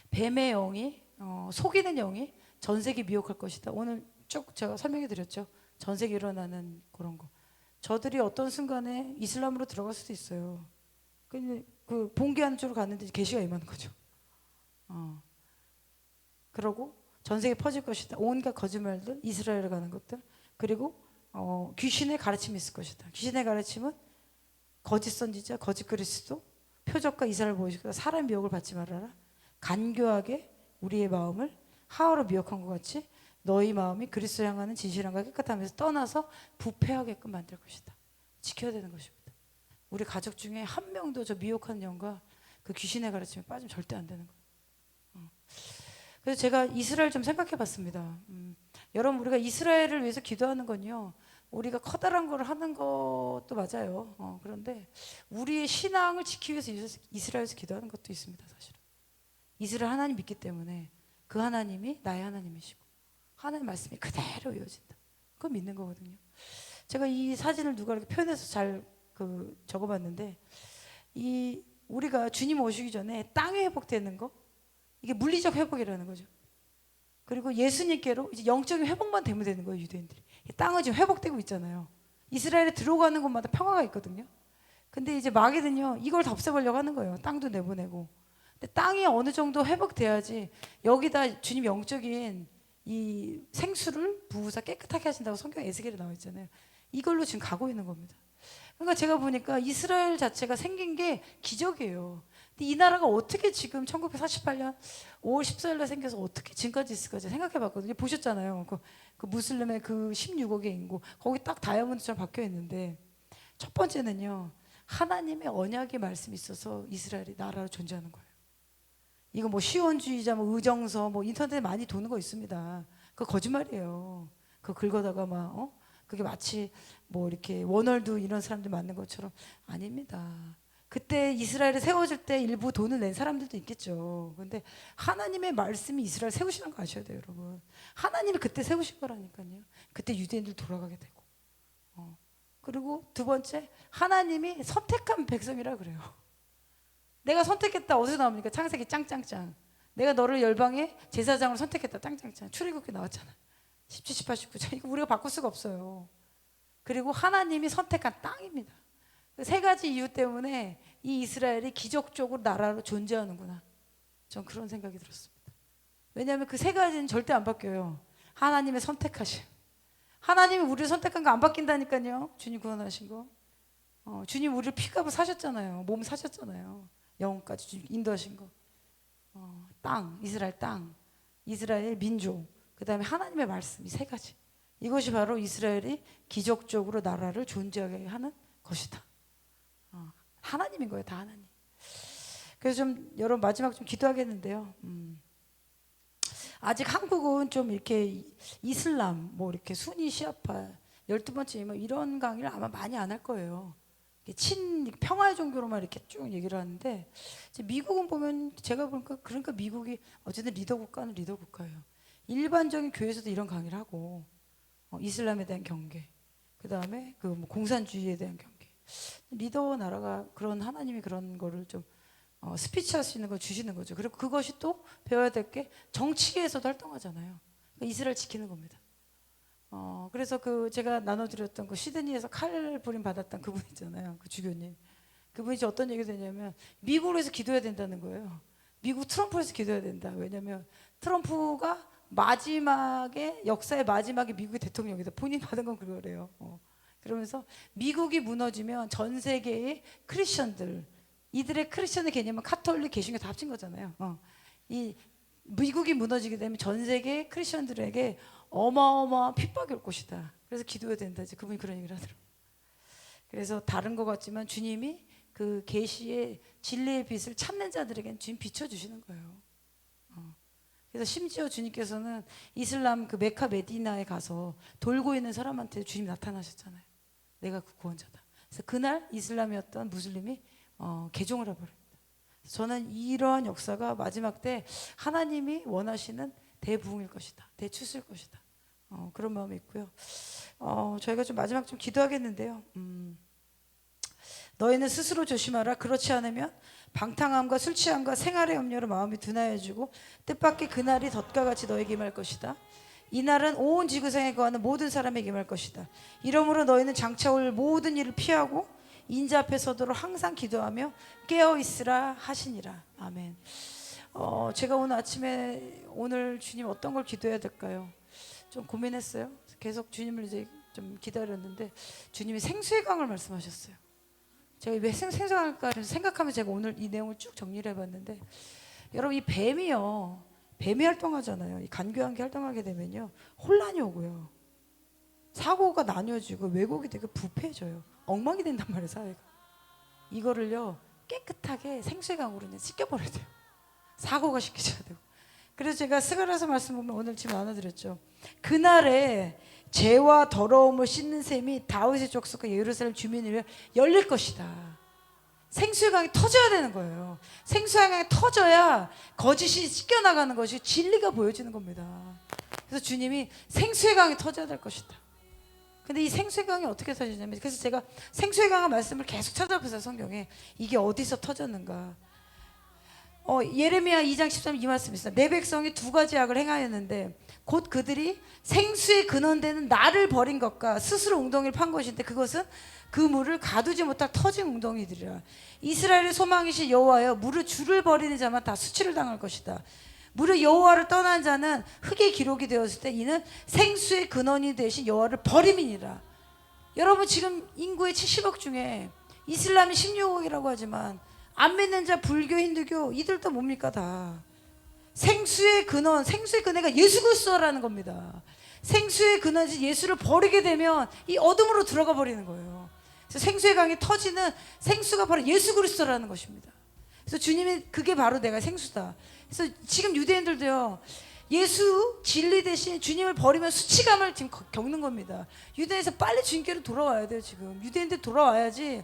뱀의 영이 속이는 영이 전 세계 미혹할 것이다. 오늘 쭉 제가 설명해 드렸죠. 전 세계 일어나는 그런 거. 저들이 어떤 순간에 이슬람으로 들어갈 수도 있어요. 근데 그 봉기하는 쪽으로 갔는데 계시가 임하는 거죠. 그러고 전 세계 퍼질 것이다. 온갖 거짓말들, 이스라엘에 가는 것들, 그리고 귀신의 가르침이 있을 것이다. 귀신의 가르침은 거짓 선지자, 거짓 그리스도, 표적과 이사를 보이시고 사람 미혹을 받지 말아라. 간교하게 우리의 마음을 하와로 미혹한 것 같이 너희 마음이 그리스도 향하는 진실함과 깨끗함에서 떠나서 부패하게끔 만들 것이다. 지켜야 되는 것입니다. 우리 가족 중에 한 명도 저 미혹한 영과 그 귀신의 가르침에 빠지면 절대 안 되는 거예요. 그래서 제가 이스라엘 좀 생각해 봤습니다. 여러분 우리가 이스라엘을 위해서 기도하는 건요. 우리가 커다란 걸 하는 것도 맞아요. 그런데 우리의 신앙을 지키기 위해서 이스라엘에서 기도하는 것도 있습니다. 사실은. 이스라엘 하나님 믿기 때문에 그 하나님이 나의 하나님이시고 하나님 말씀이 그대로 이어진다. 그거 믿는 거거든요. 제가 이 사진을 누가 이렇게 표현해서 잘 적어봤는데 우리가 주님 오시기 전에 땅이 회복되는 거 이게 물리적 회복이라는 거죠. 그리고 예수님께로 이제 영적인 회복만 되면 되는 거예요. 유대인들이. 땅은 지금 회복되고 있잖아요. 이스라엘에 들어가는 곳마다 평화가 있거든요. 근데 이제 마귀는요 이걸 다 없애보려고 하는 거예요. 땅도 내보내고. 근데 땅이 어느 정도 회복돼야지 여기다 주님 영적인 이 생수를 부으사 깨끗하게 하신다고 성경 에스겔에 나와 있잖아요. 이걸로 지금 가고 있는 겁니다. 그러니까 제가 보니까 이스라엘 자체가 생긴 게 기적이에요. 근데 이 나라가 어떻게 지금 1948년 5월 14일에 생겨서 어떻게 지금까지 있을까 제가 생각해 봤거든요. 보셨잖아요. 그 무슬림의 그 16억의 인구 거기 딱 다이아몬드처럼 박혀 있는데 첫 번째는요. 하나님의 언약의 말씀이 있어서 이스라엘이 나라로 존재하는 거예요. 이거 뭐 시원주의자, 뭐 의정서, 뭐 인터넷에 많이 도는 거 있습니다. 그거 거짓말이에요. 그거 긁어다가 그게 마치 뭐 이렇게 워널드 이런 사람들 맞는 것처럼 아닙니다. 그때 이스라엘이 세워질 때 일부 돈을 낸 사람들도 있겠죠. 근데 하나님의 말씀이 이스라엘 세우시는 거 아셔야 돼요, 여러분. 하나님이 그때 세우신 거라니까요. 그때 유대인들 돌아가게 되고. 그리고 두 번째, 하나님이 선택한 백성이라 그래요. 내가 선택했다. 어디서 나옵니까? 창세기 짱짱짱. 내가 너를 열방의 제사장으로 선택했다. 짱짱짱. 출애굽기 나왔잖아. 17, 18, 19장. 이거 우리가 바꿀 수가 없어요. 그리고 하나님이 선택한 땅입니다. 세 가지 이유 때문에 이 이스라엘이 기적적으로 나라로 존재하는구나. 전 그런 생각이 들었습니다. 왜냐하면 그 세 가지는 절대 안 바뀌어요. 하나님의 선택하심. 하나님이 우리를 선택한 거 안 바뀐다니까요. 주님 구원하신 거. 주님 우리를 피값을 사셨잖아요. 몸 사셨잖아요. 영혼까지 주님 인도하신 거. 땅, 이스라엘 땅, 이스라엘 민족, 그 다음에 하나님의 말씀, 이 세 가지. 이것이 바로 이스라엘이 기적적으로 나라를 존재하게 하는 것이다. 하나님인 거예요, 다 하나님. 그래서 좀 여러분 마지막 좀 기도하겠는데요. 아직 한국은 좀 이렇게 이슬람, 뭐 이렇게 순위 시아파, 12번째 뭐 이런 강의를 아마 많이 안 할 거예요. 평화의 종교로만 이렇게 쭉 얘기를 하는데, 미국은 보면 제가 보니까 그러니까 미국이 어쨌든 리더 국가는 리더 국가예요. 일반적인 교회에서도 이런 강의를 하고, 이슬람에 대한 경계, 그 다음에 그 뭐 공산주의에 대한 경계. 리더 나라가 그런 하나님이 그런 거를 좀 스피치 할 수 있는 걸 주시는 거죠. 그리고 그것이 또 배워야 될 게 정치계에서도 활동하잖아요. 그러니까 이스라엘 지키는 겁니다. 그래서 그 제가 나눠드렸던 그 시드니에서 칼 부림 받았던 그분 있잖아요. 그 주교님. 그분이 어떤 얘기가 되냐면 미국으로 해서 기도해야 된다는 거예요. 미국 트럼프에서 기도해야 된다. 왜냐면 트럼프가 마지막에 역사의 마지막에 미국의 대통령이다. 본인 받은 건 그거래요. 그러면서 미국이 무너지면 전 세계의 크리스천들, 이들의 크리스천의 개념은 카톨릭, 개신교 다 합친 거잖아요. 이 미국이 무너지게 되면 전 세계 크리스천들에게 어마어마한 핍박이 올 것이다. 그래서 기도해야 된다. 이제 그분이 그런 얘기를 하더라고요. 그래서 다른 것 같지만 주님이 그 계시의 진리의 빛을 찾는 자들에게는 주님 비춰주시는 거예요. 그래서 심지어 주님께서는 이슬람 그 메카 메디나에 가서 돌고 있는 사람한테 주님 나타나셨잖아요. 내가 그 구원자다. 그래서 그날 이슬람이었던 무슬림이 개종을 해버립니다. 저는 이러한 역사가 마지막 때 하나님이 원하시는 대부흥일 것이다. 대추수일 것이다. 그런 마음이 있고요. 저희가 좀 마지막 좀 기도하겠는데요. 너희는 스스로 조심하라. 그렇지 않으면 방탕함과 술 취함과 생활의 염려로 마음이 둔하여지고 뜻밖의 그날이 덫과 같이 너에게 임할 것이다. 이 날은 온 지구상에 거하는 모든 사람에게 임할 것이다. 이러므로 너희는 장차 올 모든 일을 피하고 인자 앞에 서도록 항상 기도하며 깨어 있으라 하시니라. 아멘. 제가 오늘 아침에 오늘 주님 어떤 걸 기도해야 될까요? 좀 고민했어요. 계속 주님을 이제 좀 기다렸는데 주님이 생수의 강을 말씀하셨어요. 제가 왜 생수의 강일까 생각하면서 제가 오늘 이 내용을 쭉 정리를 해봤는데, 여러분 이 뱀이요, 뱀이 활동하잖아요. 이 간교한게 활동하게 되면요 혼란이 오고요, 사고가 나뉘어지고 왜곡이 되고 부패해져요. 엉망이 된단 말이에요, 사회가. 이거를요 깨끗하게 생수의 강으로 씻겨버려야 돼요. 사고가 씻겨져야 되고. 그래서 제가 스가랴서 말씀 보면 오늘 지금 나눠드렸죠. 그날에 죄와 더러움을 씻는 셈이 다윗의 족속과 예루살렘 주민을 위해 열릴 것이다. 생수의 강이 터져야 되는 거예요. 생수의 강이 터져야 거짓이 씻겨나가는 것이 진리가 보여지는 겁니다. 그래서 주님이 생수의 강이 터져야 될 것이다. 근데 이 생수의 강이 어떻게 터지냐면, 그래서 제가 생수의 강의 말씀을 계속 찾아보세요. 성경에 이게 어디서 터졌는가. 예레미야 2장 13절 이 말씀이 있어요. 내 백성이 두 가지 악을 행하였는데 곧 그들이 생수의 근원되는 나를 버린 것과 스스로 웅덩이를 판 것인데 그것은 그 물을 가두지 못할 터진 웅덩이들이라. 이스라엘의 소망이신 여호와여, 물을 줄을 버리는 자만 다 수치를 당할 것이다. 무릇 여호와를 떠난 자는 흙의 기록이 되었을 때 이는 생수의 근원이 되신 여호와를 버림이니라. 여러분 지금 인구의 70억 중에 이슬람이 16억이라고 하지만 안 믿는 자 불교, 힌두교 이들도 뭡니까 다 생수의 근원, 생수의 근원가 예수 그리스도라는 겁니다. 생수의 근원이 예수를 버리게 되면 이 어둠으로 들어가 버리는 거예요. 그래서 생수의 강이 터지는 생수가 바로 예수 그리스도라는 것입니다. 그래서 주님이 그게 바로 내가 생수다. 그래서 지금 유대인들도요 예수 진리 대신 주님을 버리면 수치감을 지금 겪는 겁니다. 유대인에서 빨리 주님께로 돌아와야 돼요. 지금 유대인들 돌아와야지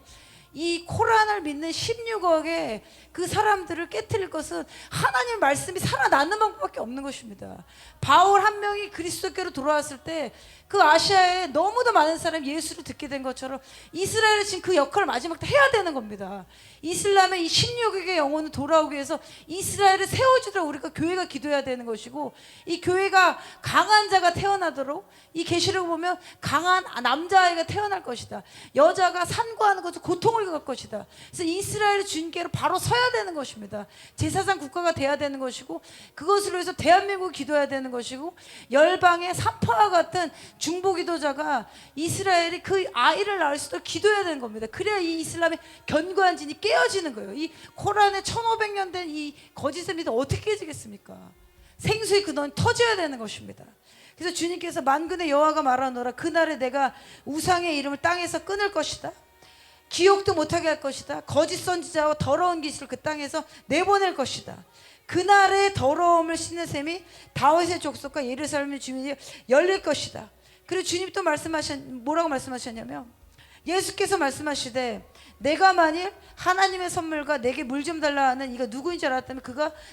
이 코란을 믿는 16억의 그 사람들을 깨뜨릴 것은 하나님의 말씀이 살아나는 방법밖에 없는 것입니다. 바울 한 명이 그리스도께로 돌아왔을 때 그 아시아에 너무도 많은 사람이 예수를 듣게 된 것처럼 이스라엘이 지금 그 역할을 마지막 때 해야 되는 겁니다. 이슬람의 이 16억의 영혼을 돌아오기 위해서 이스라엘을 세워주도록 우리가 교회가 기도해야 되는 것이고, 이 교회가 강한 자가 태어나도록, 이 계시록 보면 강한 남자아이가 태어날 것이다. 여자가 산구하는 것을 고통을 겪을 것이다. 그래서 이스라엘의 주님께로 바로 서야 되는 것입니다. 제사장 국가가 돼야 되는 것이고, 그것을 위해서 대한민국이 기도해야 되는 것이고, 열방의 산파와 같은 중보 기도자가 이스라엘이 그 아이를 낳을 수 있도록 기도해야 되는 겁니다. 그래야 이 이슬람의 견고한 진이 깨어지는 거예요. 이 코란에 1500년 된 이 거짓의 믿음 어떻게 깨지겠습니까? 생수의 근원이 터져야 되는 것입니다. 그래서 주님께서 만군의 여호와가 말하노라, 그날에 내가 우상의 이름을 땅에서 끊을 것이다. 기억도 못하게 할 것이다. 거짓 선지자와 더러운 기술을 그 땅에서 내보낼 것이다. 그날의 더러움을 씻는 셈이 다윗의 족속과 예루살렘의 주민이 열릴 것이다. 그리고 주님이 또 뭐라고 말씀하셨냐면, 예수께서 말씀하시되 내가 만일 하나님의 선물과 내게 물 좀 달라 하는 이가 누구인 줄 알았다면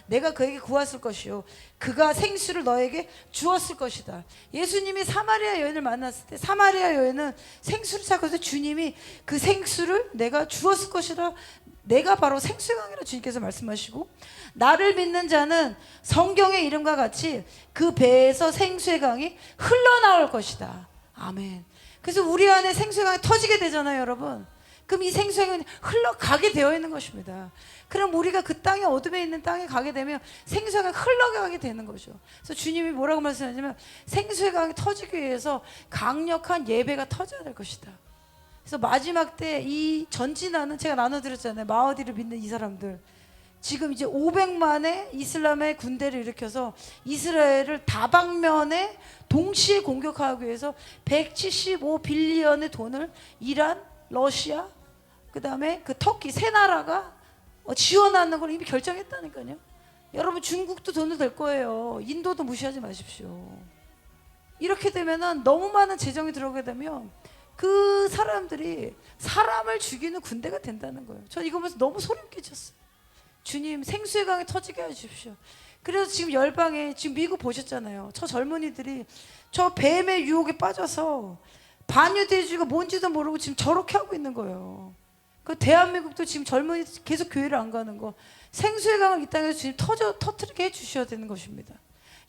내가 그에게 구했을 것이요 그가 생수를 너에게 주었을 것이다. 예수님이 사마리아 여인을 만났을 때 사마리아 여인은 생수를 찾고서 주님이 그 생수를 내가 주었을 것이라, 내가 바로 생수의 강이라 주님께서 말씀하시고, 나를 믿는 자는 성경의 이름과 같이 그 배에서 생수의 강이 흘러나올 것이다. 아멘. 그래서 우리 안에 생수의 강이 터지게 되잖아요, 여러분. 그럼 이 생수의 강이 흘러가게 되어 있는 것입니다. 그럼 우리가 그 땅에, 어둠에 있는 땅에 가게 되면 생수의 강이 흘러가게 되는 거죠. 그래서 주님이 뭐라고 말씀하냐면, 생수의 강이 터지기 위해서 강력한 예배가 터져야 될 것이다. 그래서 마지막 때 이 전진하는, 제가 나눠드렸잖아요, 마하디를 믿는 이 사람들, 지금 이제 500만의 이슬람의 군대를 일으켜서 이스라엘을 다방면에 동시에 공격하기 위해서 175빌리언의 돈을 이란, 러시아, 그 다음에 그 터키 세 나라가 지원하는 걸 이미 결정했다니까요. 여러분, 중국도 돈을 댈 거예요. 인도도 무시하지 마십시오. 이렇게 되면은 너무 많은 재정이 들어오게 되면 그 사람들이 사람을 죽이는 군대가 된다는 거예요. 저 이거 보면서 너무 소름 끼쳤어요. 주님, 생수의 강이 터지게 해주십시오. 그래서 지금 열방에, 지금 미국 보셨잖아요. 저 젊은이들이 저 뱀의 유혹에 빠져서 반유대주의가 뭔지도 모르고 지금 저렇게 하고 있는 거예요. 그 대한민국도 지금 젊은이 계속 교회를 안 가는 거, 생수의 강을 이 땅에서 주님 터뜨리게 해주셔야 되는 것입니다.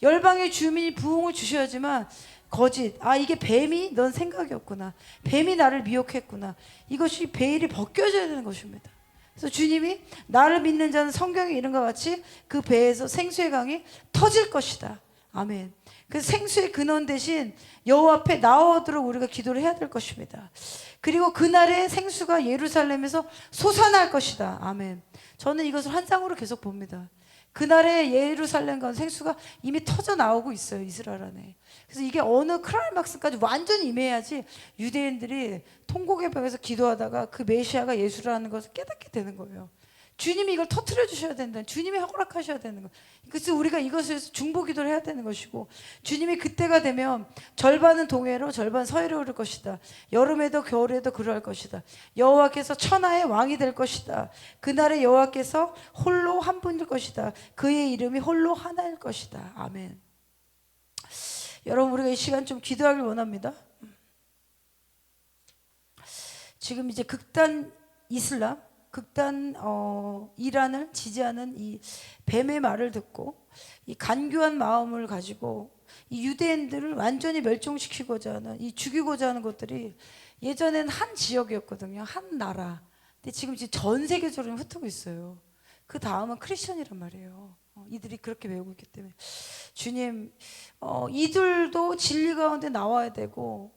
열방의 주민이 부흥을 주셔야지만, 거짓, 이게 뱀이 넌 생각이 없구나, 뱀이 나를 미혹했구나, 이것이 베일이 벗겨져야 되는 것입니다. 그래서 주님이 나를 믿는 자는 성경의 이름과 같이 그 배에서 생수의 강이 터질 것이다. 아멘. 그래서 생수의 근원 대신 여호와 앞에 나오도록 우리가 기도를 해야 될 것입니다. 그리고 그날의 생수가 예루살렘에서 솟아날 것이다. 아멘. 저는 이것을 환상으로 계속 봅니다. 그날의 예루살렘과 생수가 이미 터져 나오고 있어요, 이스라엘 안에. 그래서 이게 어느 클라이막스까지 완전히 임해야지 유대인들이 통곡의 벽에서 기도하다가 그 메시아가 예수라는 것을 깨닫게 되는 거예요. 주님이 이걸 터뜨려 주셔야 된다. 주님이 허락하셔야 되는 거. 그래서 우리가 이것을 위해서 중보 기도를 해야 되는 것이고, 주님이 그때가 되면 절반은 동해로 절반 서해로 흐를 것이다. 여름에도 겨울에도 그러할 것이다. 여호와께서 천하의 왕이 될 것이다. 그날에 여호와께서 홀로 한 분일 것이다. 그의 이름이 홀로 하나일 것이다. 아멘. 여러분, 우리가 이 시간 좀 기도하길 원합니다. 지금 이제 극단 이슬람, 극단 이란을 지지하는 이 뱀의 말을 듣고 이 간교한 마음을 가지고 이 유대인들을 완전히 멸종시키고자 하는, 이 죽이고자 하는 것들이 예전엔 한 지역이었거든요. 한 나라. 근데 지금 전 세계적으로 흩어지고 있어요. 그 다음은 크리스천이란 말이에요. 이들이 그렇게 배우고 있기 때문에 주님, 이들도 진리 가운데 나와야 되고,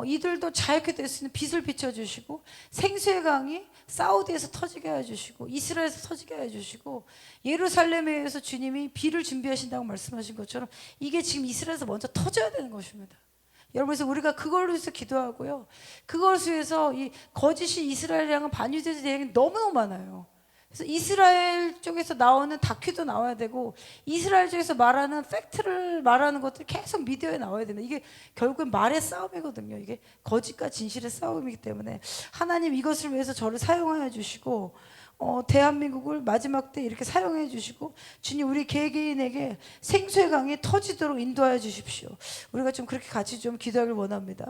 이들도 자유케 될 수 있는 빛을 비춰주시고, 생수의 강이 사우디에서 터지게 해주시고, 이스라엘에서 터지게 해주시고, 예루살렘에 의해서 주님이 비를 준비하신다고 말씀하신 것처럼 이게 지금 이스라엘에서 먼저 터져야 되는 것입니다. 여러분, 그래서 우리가 그걸 위해서 기도하고요, 그걸 위해서 이 거짓이 이스라엘을 향한 반유대주의 대행이 너무너무 많아요. 그래서 이스라엘 쪽에서 나오는 다큐도 나와야 되고 이스라엘 쪽에서 말하는 팩트를 말하는 것들 계속 미디어에 나와야 됩니다. 이게 결국엔 말의 싸움이거든요. 이게 거짓과 진실의 싸움이기 때문에 하나님 이것을 위해서 저를 사용하여 주시고 대한민국을 마지막 때 이렇게 사용해 주시고 주님 우리 개개인에게 생수의 강이 터지도록 인도하여 주십시오. 우리가 좀 그렇게 같이 좀 기도하길 원합니다.